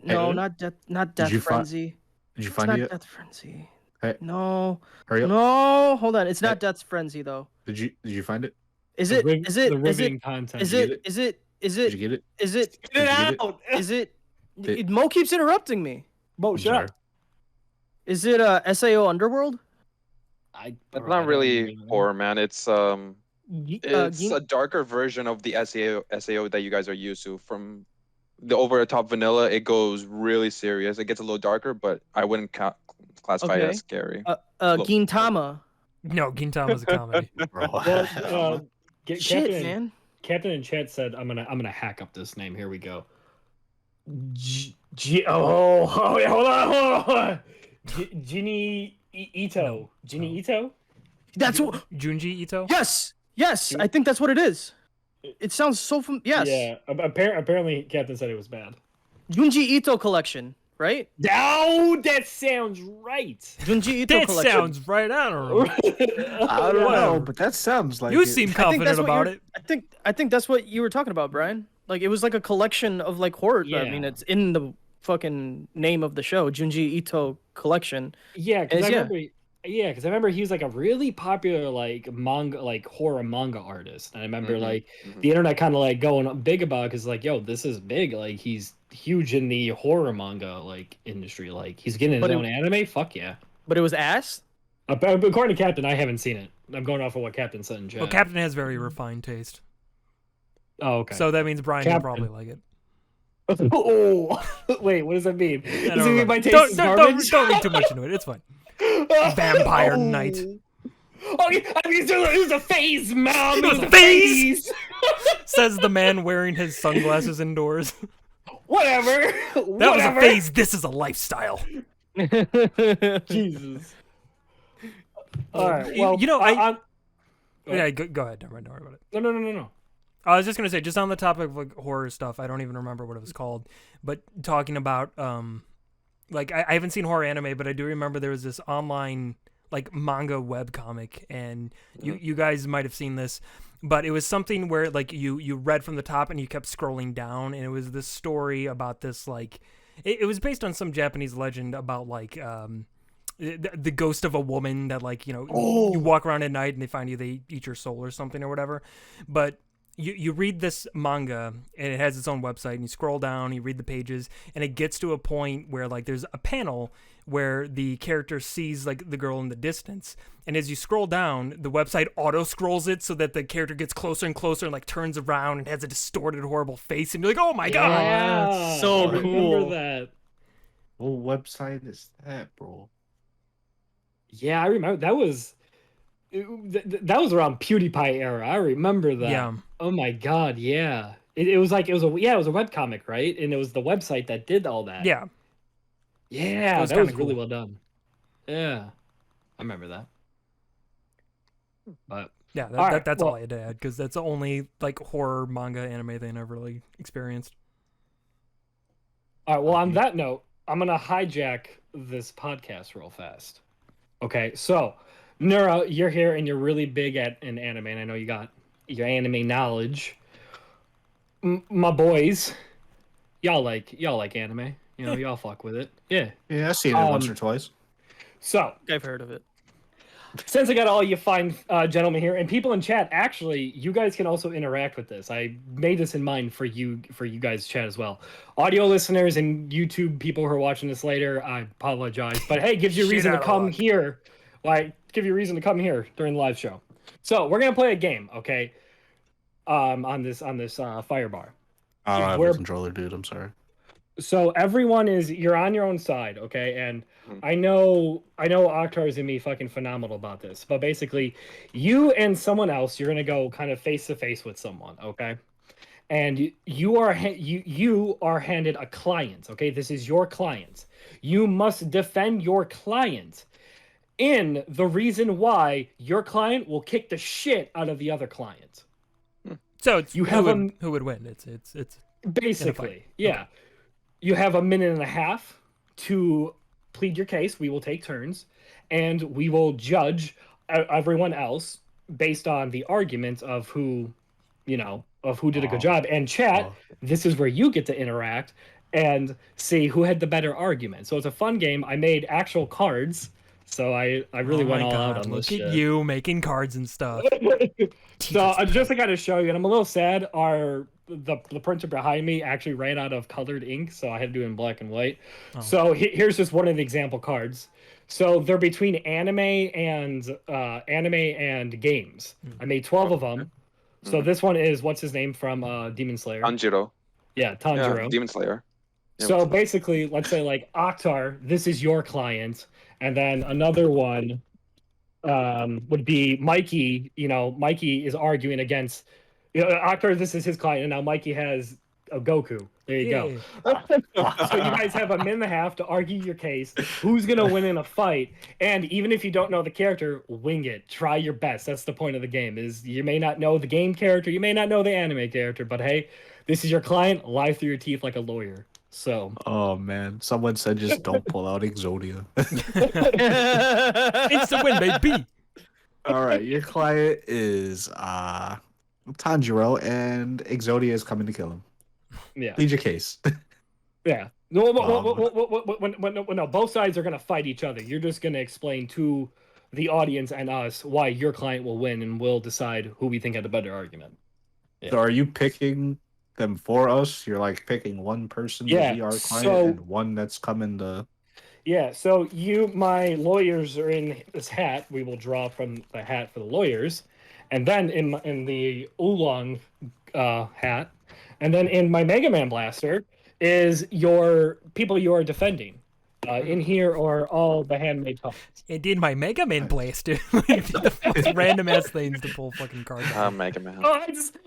No, Hey, not Death you find- Frenzy. Did you It's find not it? Death Frenzy. Hey. No. Hurry up. No, hold on. It's Hey. not Death Frenzy though. Did you find it? Is The it? riv- Is the it? Is riveting it? content? Is Did you it? Is it? Is Did it? you get it? Is it? Get it Did you get out! Is it? Did- Mo keeps interrupting me. Mo, I'm shut sorry. up. Is it SAO Underworld? It's not really horror, man. It's it's a darker version of the SAO that you guys are used to. From the over the top vanilla, it goes really serious. It gets a little darker, but I wouldn't classify it Okay. as scary. Gintama. No, Gintama's a comedy. Bro. Well, Shit, man. Captain in chat said, "I'm gonna hack up this name." Here we go. Wait, hold on. Jinny Ito. Jinny Ito. That's what. Junji Ito? Yes. I think that's what it is. It sounds so yes. Yeah. Apparently, Captain said it was bad. Junji Ito collection, right? Oh, that sounds right. Junji Ito That collection. sounds right. I don't know. I don't know, Whatever. but that sounds like You it. seem I think confident that's what about you're- it. I think that's what you were talking about, Brian. Like it was like a collection of like horror. I mean, Yeah. it's in the fucking name of the show, Junji Ito collection. Yeah, because Is- I remember. Yeah, because I remember he was like a really popular like manga, like horror manga artist. And I remember like the internet kind of like going big about it because like, yo, this is big. Like he's huge in the horror manga like industry. Like he's getting his own anime. Fuck yeah. But it was ass. According to Captain, I haven't seen it. I'm going off of what Captain said in chat. Well, Captain has very refined taste. Oh, okay. So that means Brian will Captain. probably like it. Oh, wait, what does that mean? I Does don't it mean know. my taste is garbage? Don't read too much into it. It's fine. Vampire Knight. Oh, it was a phase, Mom. It was a phase. Says the man wearing his sunglasses indoors. Whatever. That was a phase. This is a lifestyle. Jesus. All right. Well, You know, I'm- Yeah, go ahead. Don't worry about it. No. I was just gonna say, just on the topic of like horror stuff, I don't even remember what it was called, but talking about like I haven't seen horror anime, but I do remember there was this online like manga webcomic, and you guys might have seen this, but it was something where like you read from the top and you kept scrolling down, and it was this story about this like it was based on some Japanese legend about like the ghost of a woman that like you walk around at night and they find you, they eat your soul or something or whatever, but you read this manga and it has its own website and you scroll down, you read the pages, and it gets to a point where like there's a panel where the character sees like the girl in the distance, and as you scroll down, the website auto scrolls it so that the character gets closer and closer and like turns around and has a distorted horrible face, and you're like, oh my god. Yeah, So I cool. remember that. What website is that, bro? Yeah, I remember that was around PewDiePie era. I remember that. Yeah. Oh my god, yeah. It was a webcomic, right? And it was the website that did all that. Yeah. Yeah, It was that was kinda really cool. well done. Yeah. I remember that. But Yeah, All right, that's all well- I had to add, because that's the only like horror manga anime they never really experienced. all right, well, on that note, I'm gonna hijack this podcast real fast. Okay, so Nura, you're here and you're really big at an anime, and I know you got your anime knowledge. My boys, y'all like anime. You know, y'all fuck with it. Yeah. Yeah, I've seen it once or twice. So I've heard of it. since I got all you fine gentlemen here and people in chat, actually, you guys can also interact with this. I made this in mind for you guys' chat as well. Audio listeners and YouTube people who are watching this later, I apologize, but hey, gives you a reason to come here. Like, give you a reason to come here during the live show. So we're gonna play a game, okay? On this Fyre bar. I don't have a controller, dude. I'm sorry. So everyone you're on your own side, okay? And I know Akhtar's gonna be fucking phenomenal about this, but basically, you and someone else, you're gonna go kind of face to face with someone, okay? And you are handed a client, okay? This is your client. You must defend your client in the reason why your client will kick the shit out of the other client. So it's You have who would win? It's basically, yeah. Okay. You have a minute and a half to plead your case. We will take turns, and we will judge everyone else based on the argument of who did a good job. And chat, this is where you get to interact and see who had the better argument. So it's a fun game. I made actual cards, so I really went all out on this shit. Look at you making cards and stuff. So just to kind of show you, and I'm a little sad, the printer behind me actually ran out of colored ink, so I had to do it in black and white. Oh. So here's just one of the example cards. So they're between anime and games. I made 12 of them. So this one is, what's his name from Demon Slayer? Tanjiro. Yeah, Tanjiro. Yeah, Demon Slayer. Yep. So basically, let's say like Akhtar, this is your client, and then another one would be Mikey. You know, Mikey is arguing against Akhtar, this is his client, and now Mikey has a Goku. There you go. So you guys have a minute and a half to argue your case. Who's gonna win in a fight? And even if you don't know the character, wing it. Try your best. That's the point of the game. Is you may not know the game character, you may not know the anime character, but hey, this is your client. Lie through your teeth like a lawyer. So. Oh man, someone said just don't pull out Exodia. It's the win, baby. All right, your client is Tanjiro, and Exodia is coming to kill him. Yeah. Plead your case. Yeah. No, both sides are going to fight each other. You're just going to explain to the audience and us why your client will win, and we'll decide who we think had a better argument. Yeah. So are you picking them for us? You're like picking one person to be our client and one that's coming to... Yeah, so my lawyers are in this hat. We will draw from the hat for the lawyers. And then in the Oolong hat, and then in my Mega Man blaster is your people you are defending. In here are all the handmade toys. Indeed, my Mega Man blaster. The most random ass things to pull fucking cards out. Mega Man. Oh,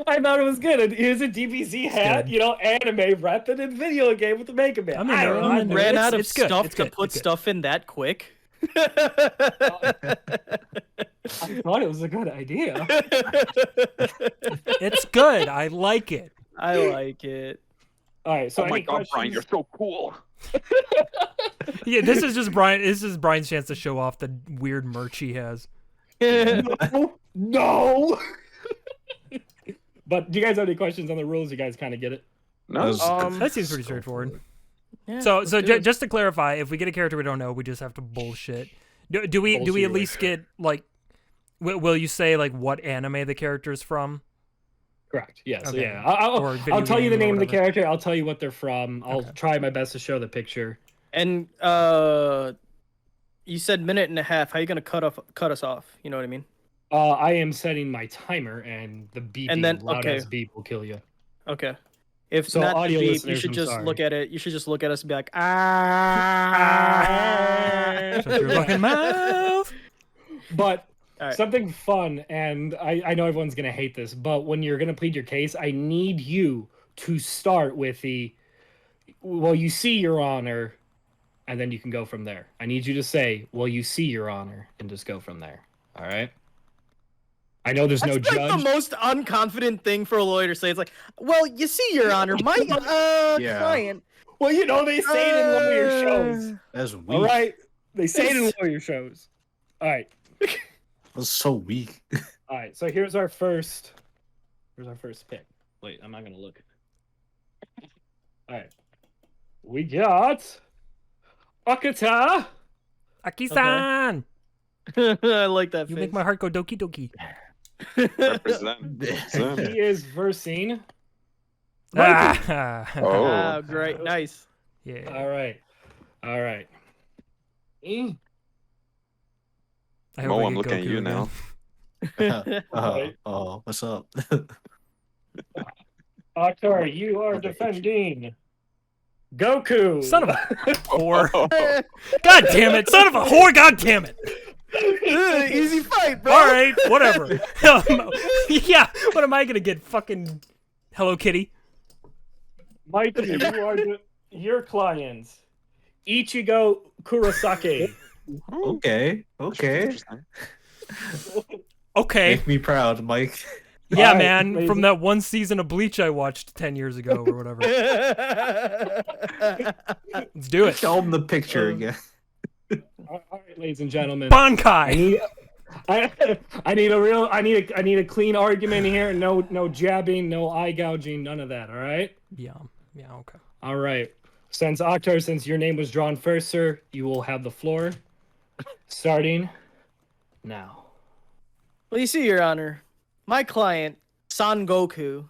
I thought it was good. And here's a DBZ hat, anime wrapped in a video game with the Mega Man. I mean, I ran out of stuff to put stuff in that quick. I thought it was a good idea. It's good. I like it. I like it. All right. So oh my God, Brian, you're so cool. Yeah, this is just Brian. This is Brian's chance to show off the weird merch he has. No. But do you guys have any questions on the rules? You guys kind of get it? No. That seems pretty straightforward. Yeah, so just to clarify, if we get a character we don't know, we just have to bullshit. Do we at least get like? Will you say like what anime the character is from? Correct. Yes. Okay. Yeah. I'll tell you the name of the character. I'll tell you what they're from. I'll try my best to show the picture. And you said minute and a half. How are you gonna cut us off? You know what I mean? I am setting my timer, and the beeping and then, loud ass beep will kill you. Okay. If so not audio the beep, you should just look at it. You should just look at us and be like, Shut your fucking mouth. But something fun, and I know everyone's gonna hate this, but when you're gonna plead your case, I need you to start with well, you see, Your Honor, and then you can go from there. I need you to say, well, you see, Your Honor, and just go from there. All right? I know there's no judge. That's the most unconfident thing for a lawyer to say. It's like, well, you see, Your Honor, my client. Well, they say it in lawyer shows. That's weak. All right? They say it in lawyer shows. All right. That's so weak. All right, so here's our first Where's our first pick? Wait, I'm not gonna look. All right, we got Akata. Aki-san! I like that. You face. make my heart go doki doki. Represent. Represent. He is versing. Ah, Oh. Ah, great, nice. yeah. All right, all right. I hope Mo, I I'm get looking at Goku you again. now. Oh, what's up? Akhtar, you are defending Goku. Son of a whore. God damn it. Son of a whore. God damn it. Easy fight, bro. All right. Whatever. Yeah. What am I going to get? Fucking Hello Kitty? Mikey, you are your clients. Ichigo Kurosaki. Okay, okay. Interesting. Okay. Make me proud, Mike. Yeah, All right, man. ladies From and- that one season of Bleach I watched 10 years ago or whatever. Let's do it. Show him the picture again. All right, ladies and gentlemen. Bankai. I need a clean argument here. No jabbing, no eye gouging, none of that. All right. Yeah. Yeah. Okay. All right. Since Akhtar, since your name was drawn first, sir, you will have the floor. Starting now. Well, you see, Your Honor, my client, Son Goku,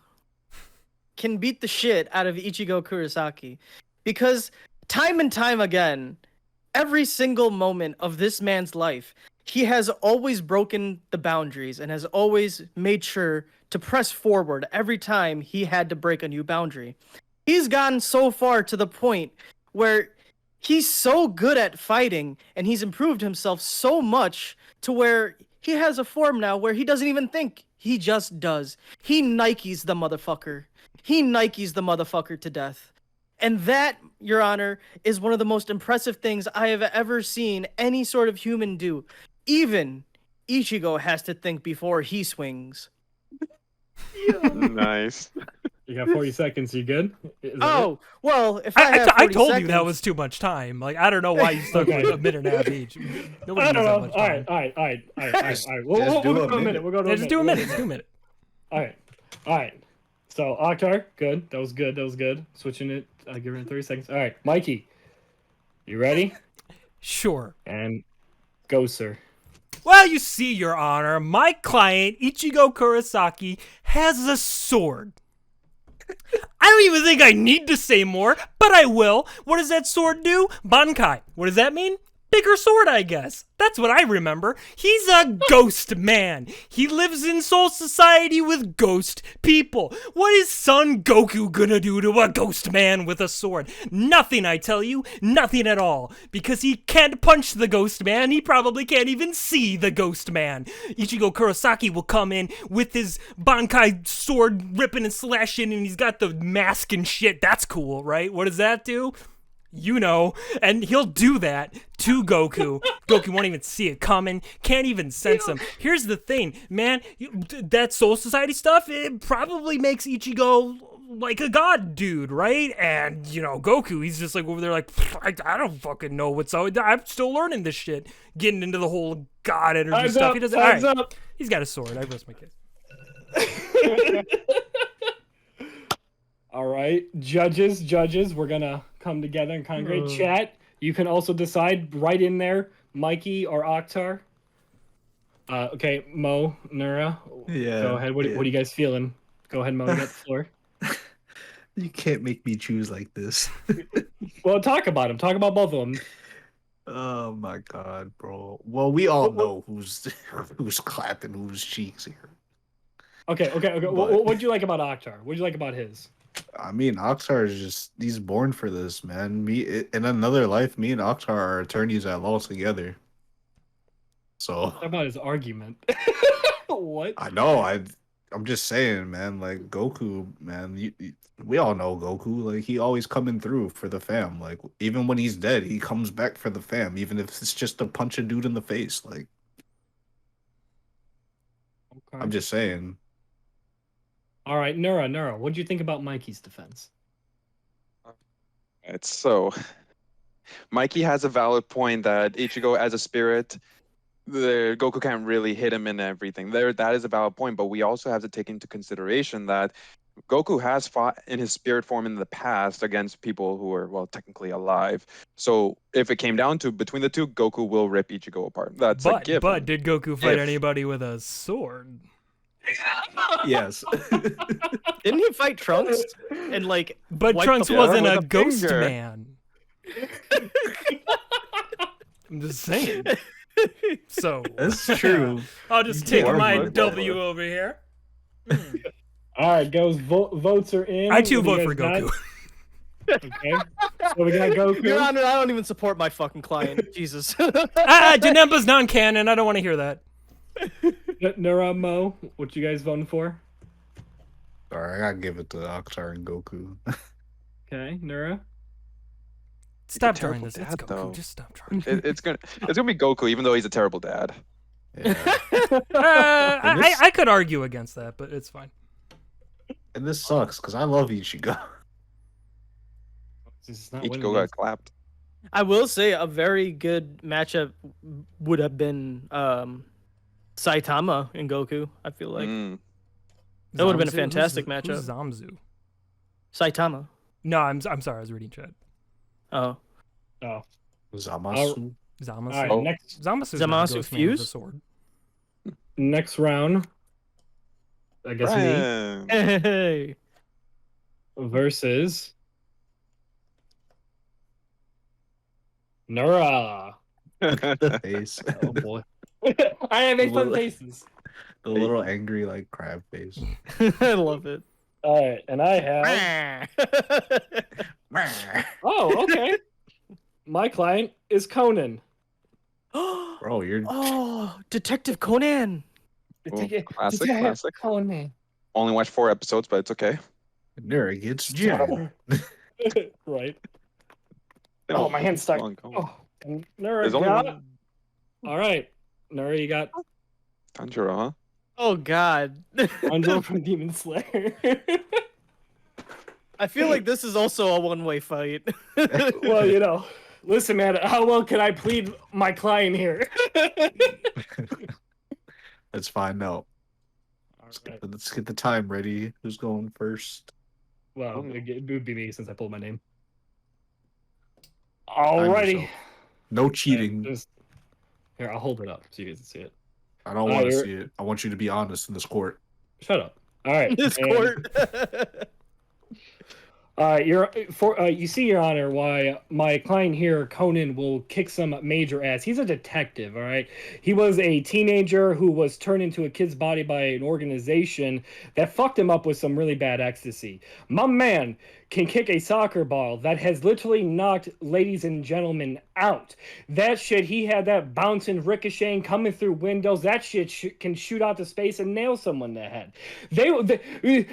can beat the shit out of Ichigo Kurosaki because time and time again, every single moment of this man's life, he has always broken the boundaries and has always made sure to press forward every time he had to break a new boundary. He's gotten so far to the point where he's so good at fighting and he's improved himself so much to where he has a form now where he doesn't even think. He just does. He Nikes the motherfucker. He Nikes the motherfucker to death. And that, Your Honor, is one of the most impressive things I have ever seen any sort of human do. Even Ichigo has to think before he swings. Nice. You got 40 seconds. You good? Is that Oh, well, if I have I 40 told you that seconds- was too much time. Like, I don't know why you stuck Okay. with a minute and a half each. it? Nobody I knows don't that know. much All time. right. We'll Just do go a to a minute. minute. We'll go to Yeah, a just minute. do a We'll minute. go Just do a minute. All right. So Akhtar, good. That was good. Switching it. Giving it 30 seconds. All right, Mikey, you ready? Sure. And go, sir. Well, you see, Your Honor, my client, Ichigo Kurosaki, has a sword. I don't even think I need to say more, but I will. What does that sword do? Bankai. What does that mean? Bigger sword, I guess. That's what I remember. He's a ghost man. He lives in Soul Society with ghost people. What is Son Goku gonna do to a ghost man with a sword? Nothing, I tell you. Nothing at all. Because he can't punch the ghost man. He probably can't even see the ghost man. Ichigo Kurosaki will come in with his Bankai sword ripping and slashing, and he's got the mask and shit. That's cool, right? What does that do? You know, and he'll do that to Goku. Goku won't even see it coming, can't even sense him. Here's the thing, man, that Soul Society stuff, it probably makes Ichigo like a god dude, right? And, you know, Goku, he's just like over there like, I don't fucking know what's up. I'm still learning this shit, getting into the whole god energy Time's stuff. up, He doesn't, time's all right. up. He's got a sword. I rest my case. All right, judges, we're gonna come together and congregate. Chat, you can also decide right in there, Mikey or Akhtar. Okay, Mo, Nura, Yeah. go ahead. What are you guys feeling? Go ahead, Mo, you got the floor. You can't make me choose like this. Well, talk about them. Talk about both of them. Oh my god, bro. Well, we all know who's clapping whose cheeks here. Okay. But- What'd you like about Akhtar? What'd you like about his? I mean, Akhtar is he's born for this, man. In another life, me and Akhtar are attorneys at law together. So Talk about his argument. What? I know, I'm just saying, man, like Goku, man, we all know Goku, like he always coming through for the fam. Like even when he's dead, he comes back for the fam, even if it's just to punch a dude in the face. Like Okay. I'm just saying. All right, Nura, what'd you think about Mikey's defense? It's so. Mikey has a valid point that Ichigo as a spirit Goku can't really hit him and everything. That is a valid point, but we also have to take into consideration that Goku has fought in his spirit form in the past against people who are, well, technically alive. So if it came down to between the two, Goku will rip Ichigo apart. That's a given. But did Goku fight If- anybody with a sword? Yes. Didn't he fight Trunks? And like, But wipe Trunks the floor wasn't with a a ghost finger. man. I'm just saying. So That's true. I'll just You take are my right. W over here. All right, goes. Votes are in. I too What do vote you for guys Goku. got? Okay. So we got Goku. Your Honor, I don't even support my fucking client. Jesus. Janemba's non-canon. I don't want to hear that. Nura, Mo, what you guys voting for? Sorry, I gotta give it to Akhtar and Goku. Okay, Nura. Stop terrible trying this. It's dad, Goku. though. Just stop trying. It's gonna be Goku, even though he's a terrible dad. Yeah. I could argue against that, but it's fine. And this sucks because I love Ichigo. This is not Ichigo winning got these. clapped. I will say a very good matchup would have been Saitama and Goku. I feel like that would have been a Zamzu? fantastic Who's matchup. Zamzu? Saitama. No, I'm sorry. I was reading chat. Oh, Oh. Zamasu. Zamasu. All right, Oh. next Zamasu's Zamasu not a ghost man with a Fuse? sword. next round. I guess Brian. hey. me versus Nura. The face. Oh boy. I make fun faces. The little angry like crab face. I love it. All right, and I have. Oh, okay. My client is Conan. Bro, you're Oh, Detective Conan. Classic. Conan. Only watched 4 episodes, but it's okay. Nura gets jammed. Right. Oh, my hand's stuck. Long Oh, and Nura There's only got. one All right, Nura, you got Tanjiro, huh? Oh God. Anjo from Demon Slayer. I feel like this is also a one-way fight. Well, you know, listen, man. How well can I plead my client here? That's fine. No. All right. Let's get the time ready. Who's going first? Well, it would be me since I pulled my name. Time Alrighty. yourself. No cheating. Here, I'll hold it up so you guys can see it. I don't want to you're- see it. I want you to be honest in this court. Shut up. All right. This and- court. You see, Your Honor, why my client here, Conan, will kick some major ass. He's a detective, all right? He was a teenager who was turned into a kid's body by an organization that fucked him up with some really bad ecstasy. My man can kick a soccer ball that has literally knocked ladies and gentlemen out. That shit, he had that bouncing, ricocheting, coming through windows. That shit can shoot out to space and nail someone in the head.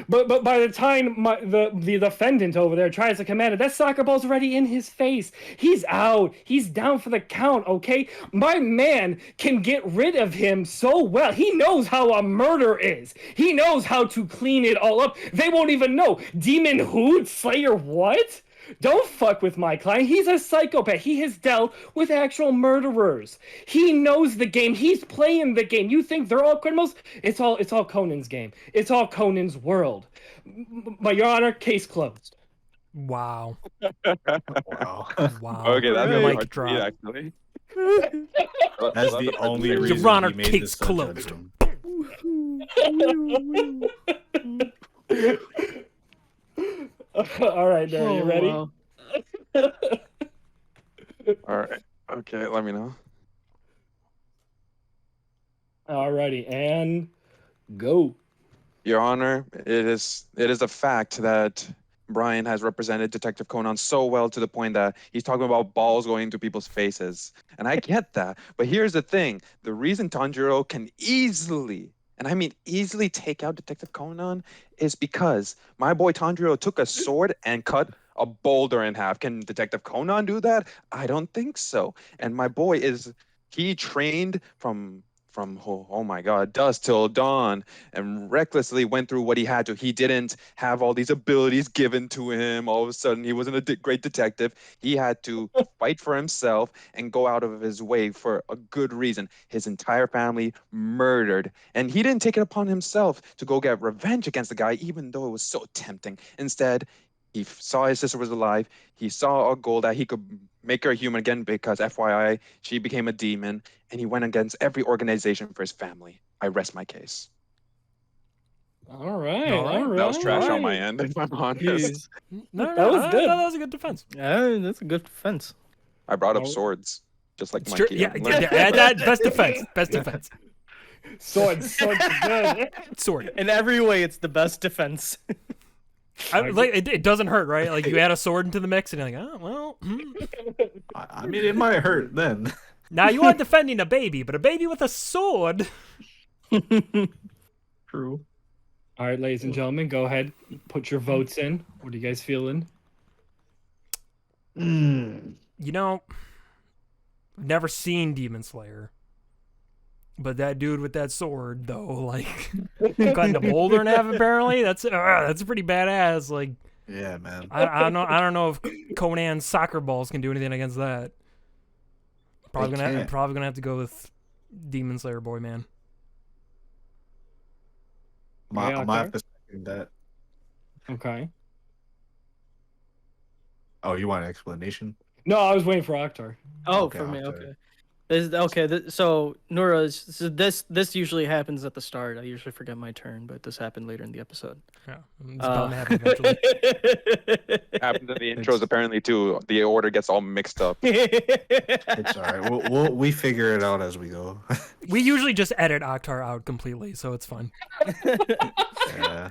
But by the time the defendant over there tries to command it, that soccer ball's already in his face. He's out. He's down for the count, okay? My man can get rid of him so well. He knows how a murder is. He knows how to clean it all up. They won't even know. Demon who? Slayer what? Don't fuck with my client. He's a psychopath. He has dealt with actual murderers. He knows the game. He's playing the game. You think they're all criminals? It's all Conan's game. It's all Conan's world. But Your Honor, case closed. Wow. Wow. Wow. Okay, that's Right. really Mic hard to drop. read, actually. That's the only Your reason Honor, he made case this closed. judgment. All right, Darren, you ready? wow. All right. Okay, let me know. Alrighty, and go. Your Honor, it is a fact that Brian has represented Detective Conan so well to the point that he's talking about balls going into people's faces. And I get that. But here's the thing. The reason Tanjiro can easily, and I mean easily, take out Detective Conan is because my boy Tanjiro took a sword and cut a boulder in half. Can Detective Conan do that? I don't think so. And my boy he trained from from oh my god, dusk till dawn, and recklessly went through what he had to. He didn't have all these abilities given to him. All of a sudden, he wasn't a great detective. He had to fight for himself and go out of his way for a good reason. His entire family murdered, and he didn't take it upon himself to go get revenge against the guy, even though it was so tempting. Instead, he saw his sister was alive. He saw a goal that he could make her a human again because, FYI, she became a demon, and he went against every organization for his family. I rest my case. All right. All right. That was trash on my right. end, if I'm honest. Jeez. No, That was I good. thought that was a good defense. Yeah, that's a good defense. I brought up Oh. swords, just like It's true. Mikey. Yeah, that best defense. Best defense. Swords are good. Sword. In every way, it's the best defense. It doesn't hurt, right? Like you add a sword into the mix, and you're like, oh well. I mean, it might hurt then. Now you are defending a baby, but a baby with a sword. True. All right, ladies and gentlemen, go ahead. Put your votes in. What are you guys feeling? Mm. You know, I've never seen Demon Slayer. But that dude with that sword, though, like, cutting a boulder in half, apparently, that's pretty badass. Like, Yeah, man. I don't know if Conan's soccer balls can do anything against that. I'm can't. probably gonna have to go with Demon Slayer Boy Man. I might have to second that. Okay. Oh, you want an explanation? No, I was waiting for Oktar. Oh, Okay, for me, I'll tell okay. So Nora, this usually happens at the start. I usually forget my turn, but this happened later in the episode. Yeah, it's bound to happen eventually. Happened in the intros apparently too. The order gets all mixed up. It's all right. We figure it out as we go. We usually just edit Oktar out completely, so it's fun. Yeah.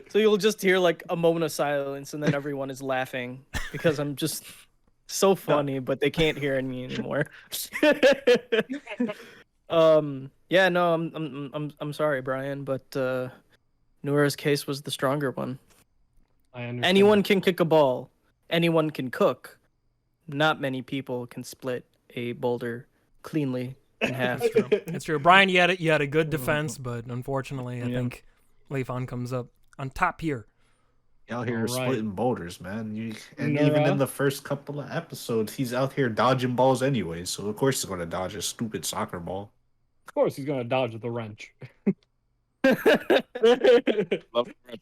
So you'll just hear like a moment of silence, and then everyone is laughing because I'm just so funny, but they can't hear me anymore. Yeah, no, I'm sorry, Brian, but Nora's case was the stronger one. I understand. Anyone can kick a ball. Anyone can cook. Not many people can split a boulder cleanly in half. It's true. Brian, you had a good defense, but unfortunately, I think Layfon comes up on top here. Out here All right. splitting boulders, man. And Nora? even in the first couple of episodes, he's out here dodging balls anyway. So of course he's going to dodge a stupid soccer ball. Of course, he's gonna dodge the wrench. Love the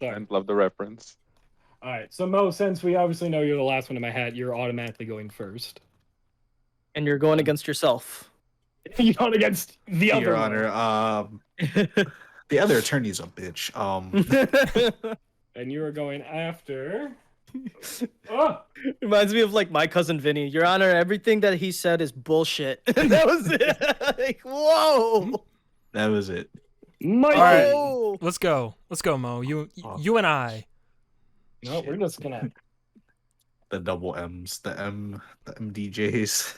reference. Love the reference. All right, so Mo, since we obviously know you're the last one in my hat, you're automatically going first. And you're going against yourself. You're going against the other Your one. Honor, the other attorney's a bitch. And you are going after. Oh, Reminds me of like my cousin Vinny. Your Honor, everything that he said is bullshit. That was it. Like, whoa. That was it. Mikey. All right. Whoa. Let's go, Mo. You and I. No, we're just gonna. The double M's, the MDJs.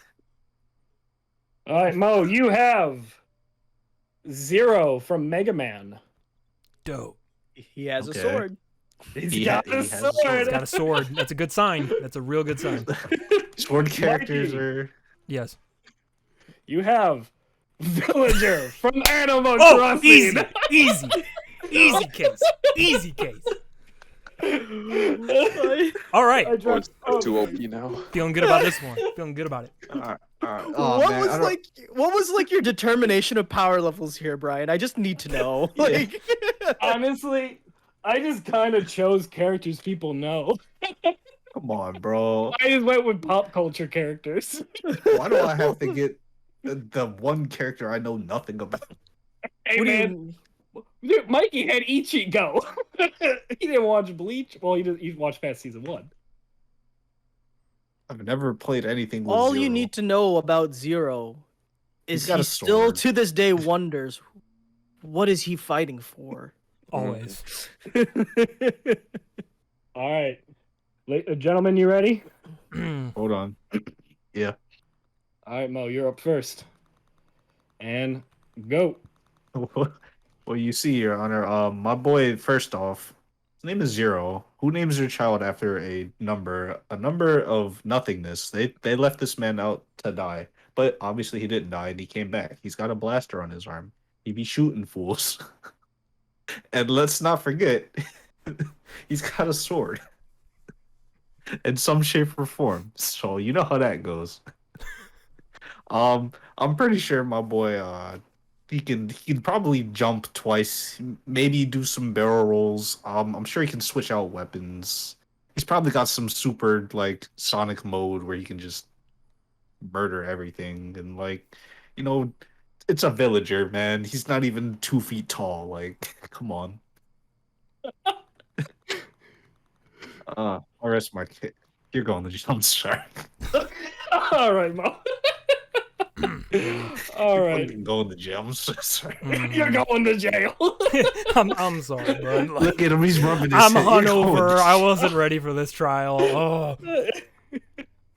All right, Mo, you have 0 from Mega Man. Dope. He has Okay. a sword. He's got a has a sword. He's got a sword. That's a good sign. That's a real good sign. Sword characters Mikey. are. Yes. You have Villager from Animal Oh, Crossing. easy case. Easy case. All right. I dropped- It's too OP now. Feeling good about this one. Feeling good about it. Oh, what man, was I don't- what was like your determination of power levels here, Brian? I just need to know. Like, Honestly, I just kind of chose characters people know. Come on, bro. I just went with pop culture characters. Why do I have to get the one character I know nothing about? Hey what do man, dude, Mikey had Ichigo. He didn't watch Bleach. Well, he watched past season 1. I've never played anything with all you Zero. need to know about Zero is He's got he a still sword. to this day wonders what is he fighting for. Always. All right, gentlemen, you ready? Hold on. Yeah. All right, Mo, you're up first. And go. Well, you see, Your Honor, my boy, first off, his name is Zero. Who names their child after a number of nothingness? They left this man out to die. But obviously he didn't die and he came back. He's got a blaster on his arm. He be shooting fools. And let's not forget, he's got a sword. In some shape or form. So you know how that goes. I'm pretty sure my boy he can probably jump twice, maybe do some barrel rolls. I'm sure he can switch out weapons. He's probably got some super like Sonic mode where he can just murder everything and like, you know, it's a villager, man. He's not even 2 feet tall. Like, come on. I'll rest my kid. You're going to jump shark. All right, Mo. All right. Fucking going to jail. I'm so sorry. You're going to jail. I'm sorry, bud. Like, Look at him. He's rubbing his I'm head. You're going hungover. to- I wasn't ready for this trial. Oh,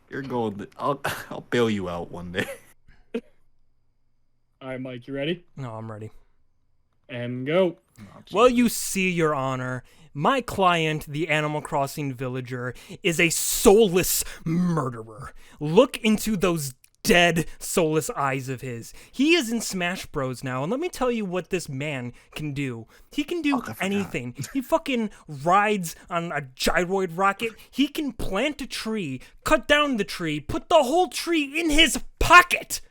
You're going to, I'll bail you out one day. All right, Mike, you ready? no, I'm ready. And go. Well, you see, Your Honor, my client, the Animal Crossing villager, is a soulless murderer. Look into those dead, soulless eyes of his. He is in Smash Bros. Now, and let me tell you what this man can do. He can do anything. He fucking rides on a gyroid rocket. He can plant a tree, cut down the tree, put the whole tree in his pocket,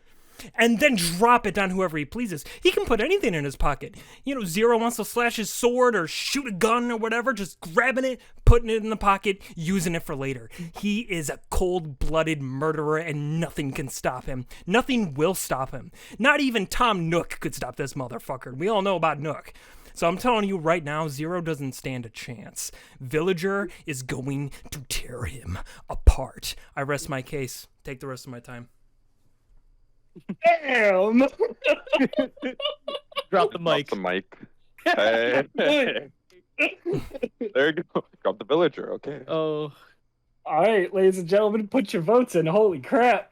and then drop it on whoever he pleases. He can put anything in his pocket. You know, Zero wants to slash his sword or shoot a gun or whatever, just grabbing it, putting it in the pocket, using it for later. He is a cold-blooded murderer and nothing can stop him. Nothing will stop him. Not even Tom Nook could stop this motherfucker. We all know about Nook. So I'm telling you right now, Zero doesn't stand a chance. Villager is going to tear him apart. I rest my case. Take the rest of my time. Damn. Drop the mic. Drop the mic. Hey. There you go. Drop the villager. Okay. Oh, All right, ladies and gentlemen, put your votes in. Holy crap.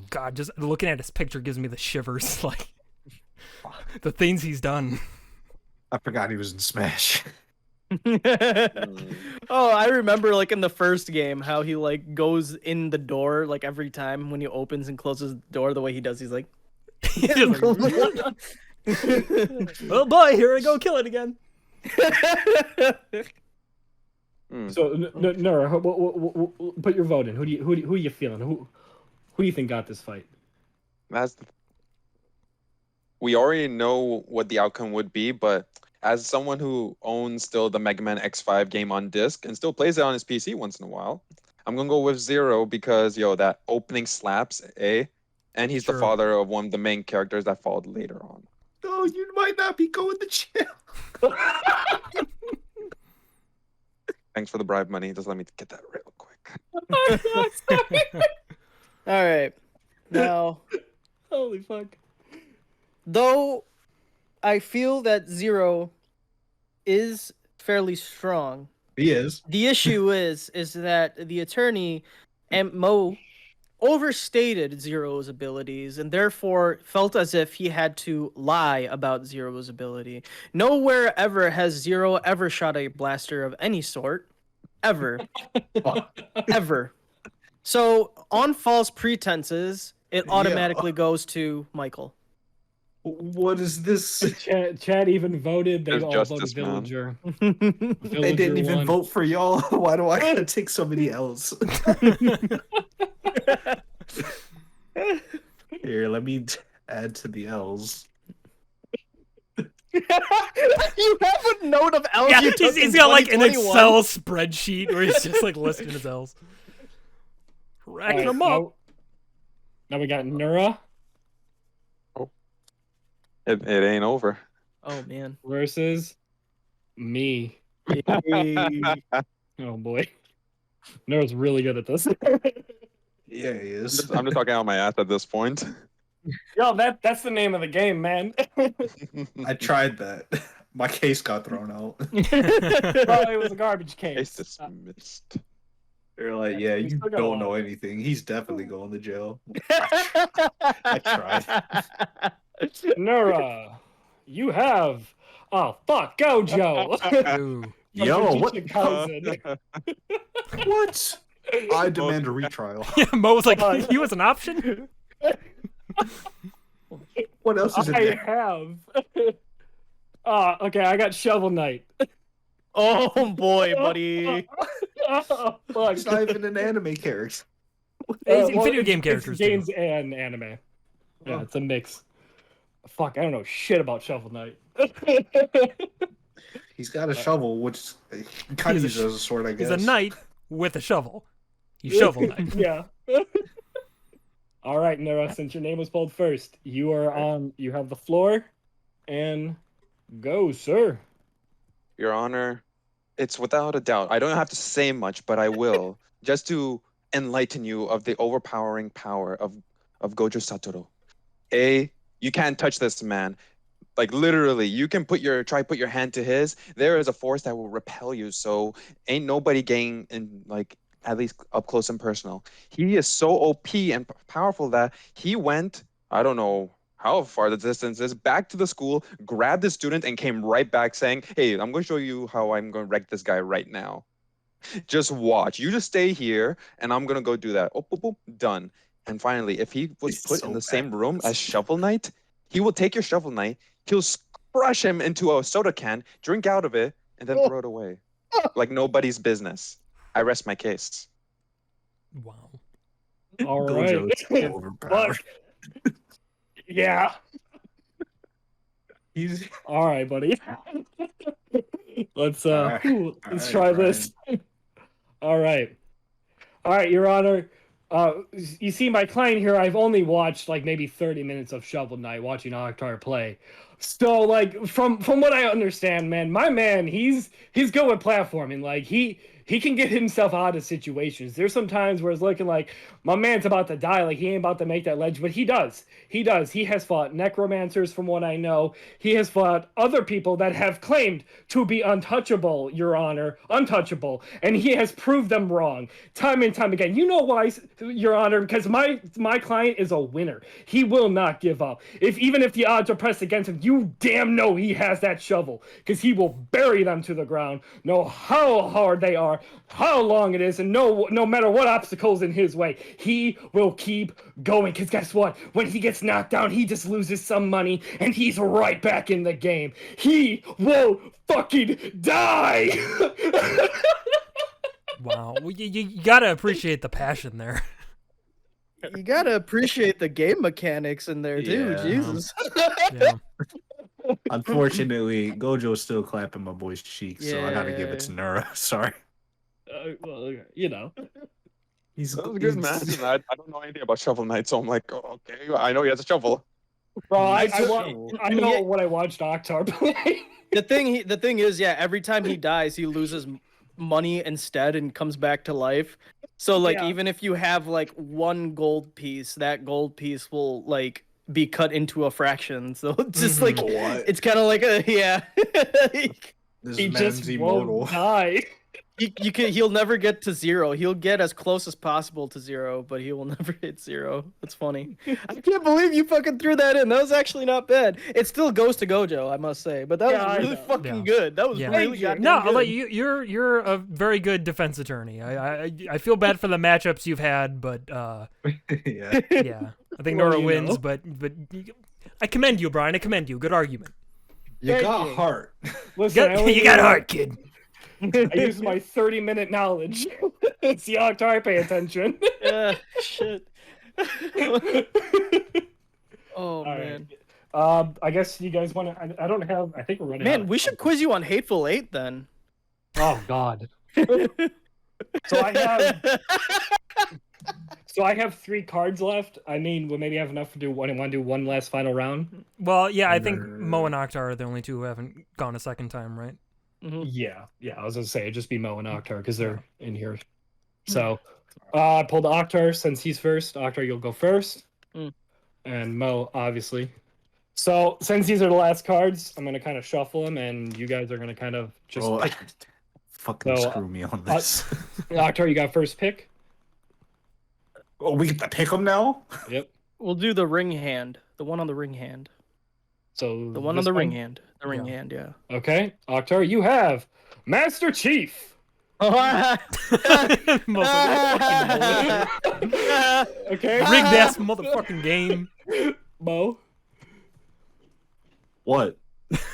God, just looking at his picture gives me the shivers. Like, the things he's done. I forgot he was in Smash. oh, I remember like in the first game how he like goes in the door like every time when he opens and closes the door. The way he does, he's like, He's just like, oh boy, here I go, kill it again. So, Nora, put your vote in. Who are you feeling? Who do you think got this fight? We already know what the outcome would be, but as someone who owns still the Mega Man X5 game on disc and still plays it on his PC once in a while, I'm gonna go with Zero because that opening slaps, eh? And he's the Sure. father of one of the main characters that followed later on. No, you might not be going to jail. Thanks for the bribe money. Just let me get that real quick. all right, now Holy fuck. though I feel that Zero is fairly strong. He is. The issue is that the attorney and Mo overstated Zero's abilities and therefore felt as if he had to lie about Zero's ability. Nowhere ever has Zero ever shot a blaster of any sort. Ever. Ever. So, on false pretenses, it automatically goes to Michael. What is this? Chad even voted. They There's all justice, voted man. Villager. They didn't even won. vote for y'all. Why do I gotta take somebody else? Here, let me add to the L's. You have a note of L's Yeah, you took he's in got like an 2021. Excel spreadsheet where he's just like listing his L's. Racking them up. Now we got Nura It ain't over. Oh man. versus me. Oh boy. Nura's really good at this. Yeah, he is. I'm just talking out my ass at this point. Yo, that's the name of the game, man. I tried that. My case got thrown out. Oh, it was a garbage Case case. They're dismissed. like, yeah, We you still got don't one. know anything. He's definitely going to jail. I tried. Nura, you have. Oh fuck, go Joe. Ooh. Yo, Your what? cousin. What? I demand a retrial. Yeah, Mo was like, he was an option? What else is in I there? have. Okay, I got Shovel Knight. Oh boy, buddy. Oh, fuck. He's not even an anime character. Video game characters It's games and anime. Yeah, it's a mix. Fuck, I don't know shit about Shovel Knight. He's got a shovel, which he kind of He's a uses as a sword, I guess. He's a knight with a shovel. He's Shovel Knight. Yeah. All right, Nora, since your name was pulled first, you are on. You have the floor, and go, sir. Your Honor, it's without a doubt. I don't have to say much, but I will, just to enlighten you of the overpowering power of Gojo Satoru. You can't touch this man. Like literally, you can put your hand to his. There is a force that will repel you. So ain't nobody getting in, like, at least up close and personal. He is so OP and powerful that he went, I don't know how far the distance is, back to the school, grabbed the student, and came right back saying, "Hey, I'm going to show you how I'm going to wreck this guy right now. Just watch. You just stay here, and I'm going to go do that." Oh, boop, boop, done. And finally, if he was put in the same room as Shovel Knight, he will take your Shovel Knight, he'll crush him into a soda can, drink out of it, and then throw it away. Like nobody's business. I rest my case. Wow. All right. Gojo's overpowered. Fuck. Yeah. He's All right, buddy. Let's right. let's right, try this. All right. All right, Your Honor. You see, my client here, I've only watched like maybe 30 minutes of Shovel Knight watching Octar play. So, like, from what I understand, man, my man, he's good with platforming. Like, he can get himself out of situations. There's some times where it's looking like my man's about to die, like he ain't about to make that ledge, but he does. He does. He has fought necromancers, from what I know. He has fought other people that have claimed to be untouchable, Your Honor, untouchable, and he has proved them wrong time and time again. You know why, Your Honor? Because my client is a winner. He will not give up. Even if the odds are pressed against him, you damn know he has that shovel, because he will bury them to the ground, know how hard they are, how long it is, and no matter what obstacles in his way, he will keep going. Because guess what? When he gets knocked down, he just loses some money, and he's right back in the game. He won't fucking die. Wow. Well, you gotta appreciate the passion there. You gotta appreciate the game mechanics in there too. Yeah. Jesus. Yeah. unfortunately Gojo's still clapping my boy's cheeks, so I gotta give it to Nura. Sorry. Well, you know. That was a good match. And I don't know anything about Shovel Knight, so I'm like, oh, okay, I know he has a shovel. Bro, I mean, know yeah. what I watched Octar play. The thing is, yeah, every time he dies, he loses money instead and comes back to life. So like, Yeah. even if you have like one gold piece, that gold piece will like be cut into a fraction. So it's just like, What? it's kind of like a This He man's just immortal. won't die. he'll never get to zero. He'll get as close as possible to zero, but he will never hit zero. That's funny. I can't believe you fucking threw that in. That was actually not bad. It still goes to Gojo, I must say, but that Yeah, I was really know. fucking Yeah. good. That was Yeah. really Thank you. goddamn No, good. like you're a very good defense attorney. I feel bad for the matchups you've had, but Yeah. yeah, I think Well, Nora you wins. know. But I commend you, Brian. I commend you. Good argument. You Thank got you. heart. Listen, I only You got use- heart, kid. I use my 30-minute knowledge. It's the Octar, pay attention. Yeah, shit. Oh All man, right. I guess you guys want to. I don't have. I think we're running. out man, of we should time. quiz you on Hateful Eight then. Oh God. So I have 3 cards left. I mean, we'll maybe have enough to do one. Want to do one last final round? Well, yeah, I think Mo and Octar are the only two who haven't gone a second time, right? Yeah. I was gonna say it'd just be Mo and Octar because they're in here. So, I pulled Octar since he's first. Octar, you'll go first, and Mo obviously. So since these are the last cards, I'm gonna kind of shuffle them, and you guys are gonna kind of just Oh, pick. fucking So, screw me on this. Octar, you got first pick. Oh, we get to pick them now? Yep. We'll do the ring hand, the one on the ring hand, So the one on this the ring hand, the ring hand, yeah. Okay, Octar, you have Master Chief. Motherfucking Okay, rigged ass motherfucking game. Mo. What?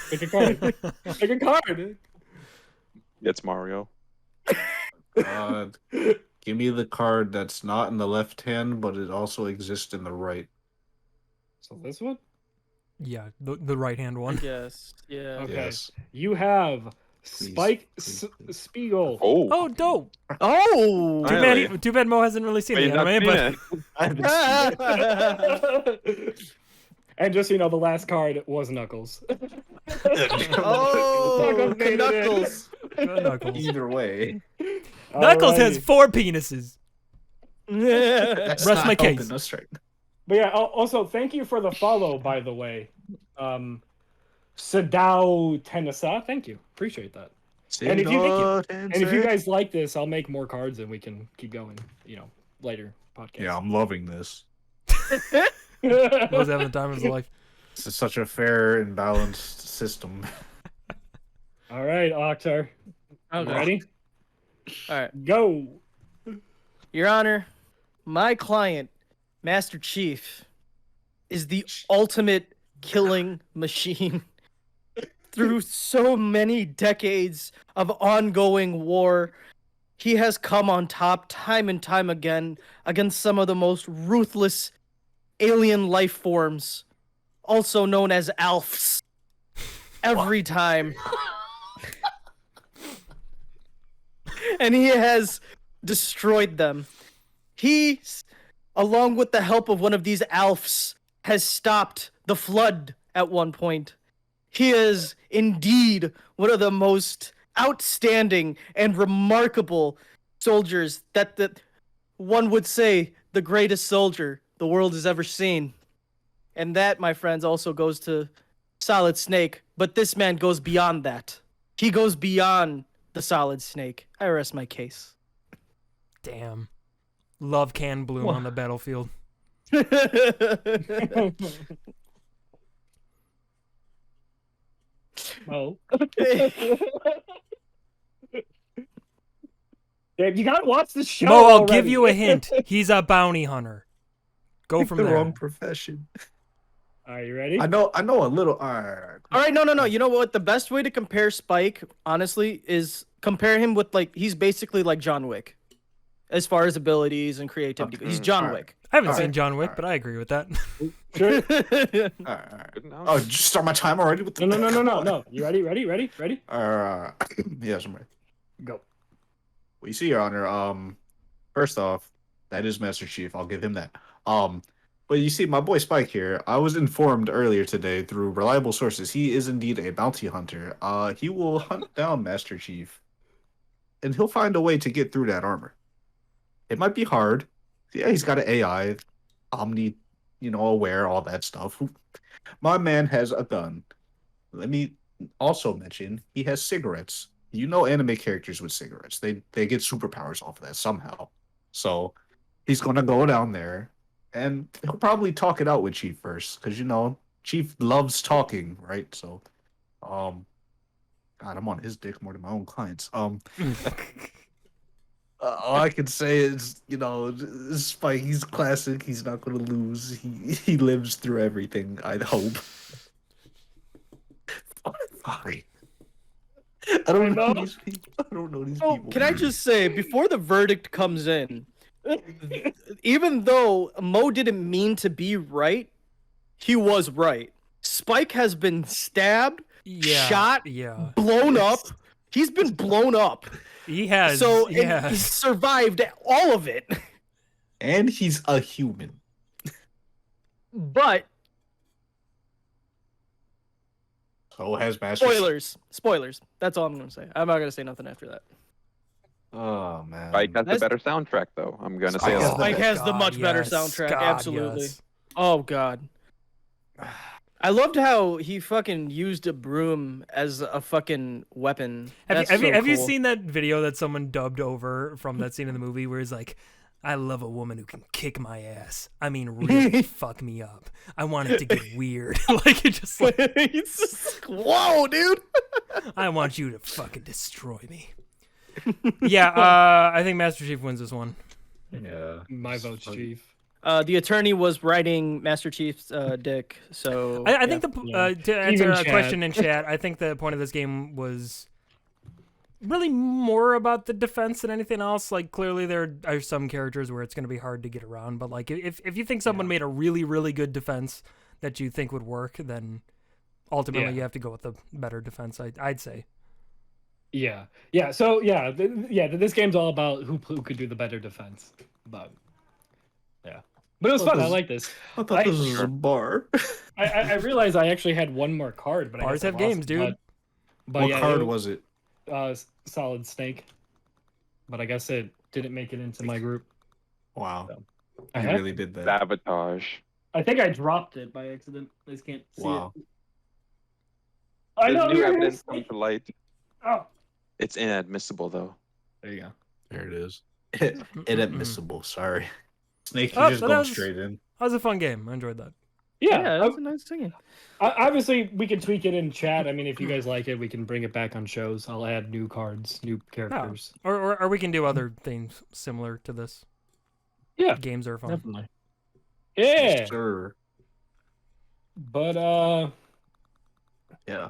Pick a card. Pick a card. It's Mario. Give me the card that's not in the left hand, but it also exists in the right. So this one? Yeah, the right hand one. Yes. Yeah. Okay. Yes. You have Please, Spike please, please. Spiegel. Oh. Oh, dope. Oh. Finally. Too bad Mo hasn't really seen Wait, the you've not anime, seen but it. I haven't seen And just so you know, the last card was Knuckles. Oh, Knuckles made it in. Knuckles. Knuckles. Either way. Knuckles has Alrighty. 4 penises. That's Rest not my case. helping us right now. But yeah, also thank you for the follow, by the way. Sadao Tenasa, thank you. Appreciate that. And if you- And if you guys like this, I'll make more cards and we can keep going, later podcast. Yeah, I'm loving this. Mo's having the time of his life. This is such a fair and balanced system. All right, Octar. Okay. Ready? All right. Go. Your Honor, my client, Master Chief, is the ultimate killing machine. Through so many decades of ongoing war, he has come on top time and time again against some of the most ruthless alien life forms, also known as Alfs. Every time. And he has destroyed them. He, along with the help of one of these Alfs, has stopped the flood at one point. He is indeed one of the most outstanding and remarkable soldiers that one would say the greatest soldier the world has ever seen. And that, my friends, also goes to Solid Snake, but this man goes beyond that. He goes beyond the Solid Snake. I rest my case. Damn. Love can bloom on the battlefield. Oh. Dave, you gotta watch the show. Mo, I'll already. give you a hint. He's a bounty hunter. Go from the there. wrong profession. Are you ready? I know a little. Alright. All right, no. You know what? The best way to compare Spike, honestly, is compare him with, he's basically like John Wick. As far as abilities and creativity goes. He's John Alright. Wick. I haven't All seen right, John Wick, all but I agree with that. Sure. Alright. Good enough. Oh, did you start my time already with the No. You ready? Ready? Yes, I'm ready. Go. Well, you see, Your Honor, first off, that is Master Chief. I'll give him that. But you see, my boy Spike here, I was informed earlier today through reliable sources, he is indeed a bounty hunter. He will hunt down Master Chief, and he'll find a way to get through that armor. It might be hard. Yeah, he's got an AI, omni, aware, all that stuff. My man has a gun. Let me also mention, he has cigarettes. Anime characters with cigarettes. They get superpowers off of that somehow. So he's gonna go down there, and he'll probably talk it out with Chief first, because Chief loves talking, right? So, God, I'm on his dick more than my own clients. All I can say is, Spike, he's classic. He's not going to lose. He lives through everything, I'd hope. Fine. I don't know these people. I don't know these Oh, people. can I just say, before the verdict comes in, even though Mo didn't mean to be right, he was right. Spike has been stabbed, shot, blown up. He's been blown up. He has. So he and has. he survived all of it. And he's a human. But So has Master Chief. spoilers. That's all I'm gonna say. I'm not gonna say nothing after that. Oh, man. Spike has the better soundtrack, though. I'm gonna say Spike has that. Spike has the God, much better yes. soundtrack, God, absolutely. yes. Oh god. I loved how he fucking used a broom as a fucking weapon. Have you cool. seen that video that someone dubbed over from that scene in the movie where he's like, I love a woman who can kick my ass. I mean, really fuck me up. I want it to get weird. Like, it just like, It's just, whoa, dude. I want you to fucking destroy me. Yeah, I think Master Chief wins this one. Yeah. My vote's Chief. The attorney was writing Master Chief's dick, so I think Yeah. to answer Even a chat. question in chat, I think the point of this game was really more about the defense than anything else. Like, clearly there are some characters where it's going to be hard to get around, but like if you think someone made a really, really good defense that you think would work, then ultimately you have to go with the better defense, I'd say. Yeah. So this game's all about who could do the better defense. But but it was fun. I like this. I thought this was a bar. I realized I actually had one more card, but Bars I have guess I lost games, it, dude. But What yeah, card was it? Solid Snake. But I guess it didn't make it into my group. Wow. So, You I really did that. Sabotage. think I dropped it by accident. I just can't see Wow. it. I There's know new you're evidence come to light. Oh, It's inadmissible, though. there you go. There it is. Inadmissible, sorry. Snake, you Oh, just so go that was- straight in. That was a fun game. I enjoyed that. Yeah, that was a nice thing. obviously we can tweak it in chat. I mean, if you guys like it, we can bring it back on shows. I'll add new cards, new characters. Or we can do other things similar to this. Yeah, Games are fun. definitely. Yeah, Yes, sir. but Yeah.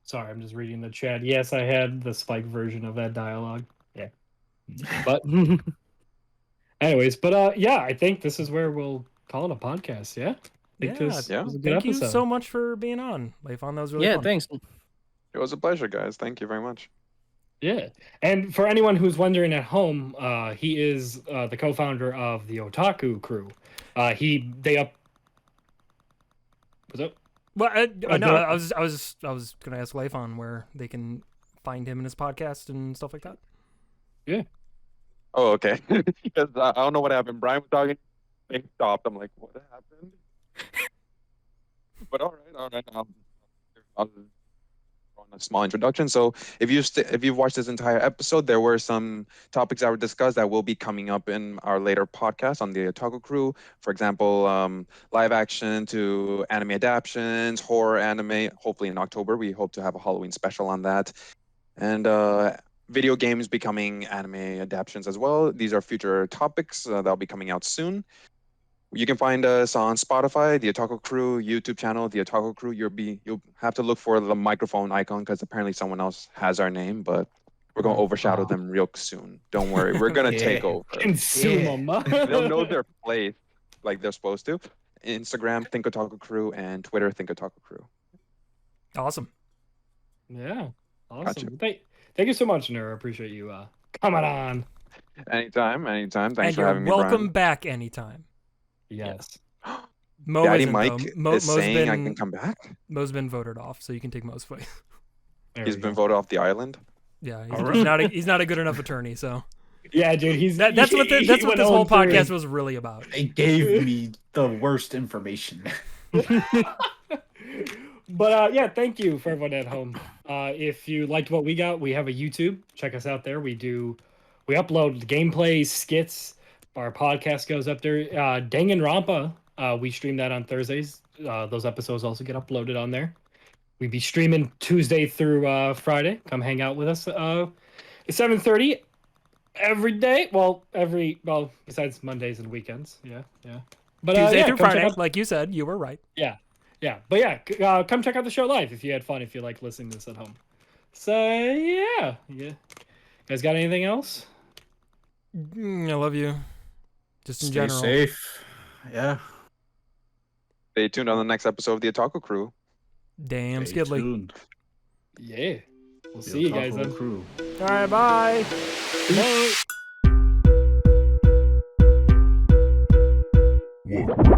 sorry, I'm just reading the chat. Yes, I had the spike version of that dialogue. Yeah, but anyways, but yeah, I think this is where we'll call it a podcast. Yeah, I think this yeah. was a good Thank you episode. so much for being on, Layfon. That was really Yeah, fun. thanks. It was a pleasure, guys. Thank you very much. Yeah, and for anyone who's wondering at home, he is the co-founder of the Otaku crew. They up. What's up? Well, no, go- I was gonna ask Layfon where they can find him in his podcast and stuff like that. Oh, okay. Because I don't know what happened. Brian was talking. Things stopped. I'm like, what happened? But all right. I'll on a small introduction. So if you've watched this entire episode, there were some topics that were discussed that will be coming up in our later podcast on the Otaku crew. For example, live action to anime adaptations, horror anime. Hopefully in October, we hope to have a Halloween special on that. And video games becoming anime adaptations as well. These are future topics that'll be coming out soon. You can find us on Spotify, the Otaku Crew YouTube channel, the Otaku Crew. You'll have to look for the microphone icon because apparently someone else has our name, but we're gonna overshadow them real soon. Don't worry, we're gonna take over. Consume them. They'll know their place like they're supposed to. Instagram, Think Otaku Crew, and Twitter, Think Otaku Crew. Awesome. Yeah, awesome. Gotcha. Thank you so much, Nura. Appreciate you coming on. Anytime. Thanks and for you're having me, welcome Brian. back anytime. Yes. Mo Daddy isn't, Mike though. is saying I can come back. Mo's been voted off, so you can take Mo's place. There He's we been go. voted off the island. Yeah, All he's not a good enough attorney. So Yeah, dude. that's what he this went whole 0-3. podcast was really about. They gave me the worst information. But yeah, thank you for everyone at home. If you liked what we got, we have a YouTube. Check us out there. We upload gameplays, skits. Our podcast goes up there. Danganronpa, we stream that on Thursdays. Those episodes also get uploaded on there. We be streaming Tuesday through Friday. Come hang out with us. It's 7:30 every day. Well, besides Mondays and weekends. Yeah. But Tuesday yeah, through come check Friday, out- like you said, you were right. Yeah. But yeah, come check out the show live if you had fun, if you like listening to this at home. So yeah. You guys got anything else? I love you. Just in Stay general. safe. Yeah. Stay tuned on the next episode of the Otaku Crew. Damn, Stay Skidley. tuned. Yeah. We'll The see you guys Otaku then. Crew. All right, bye. Bye.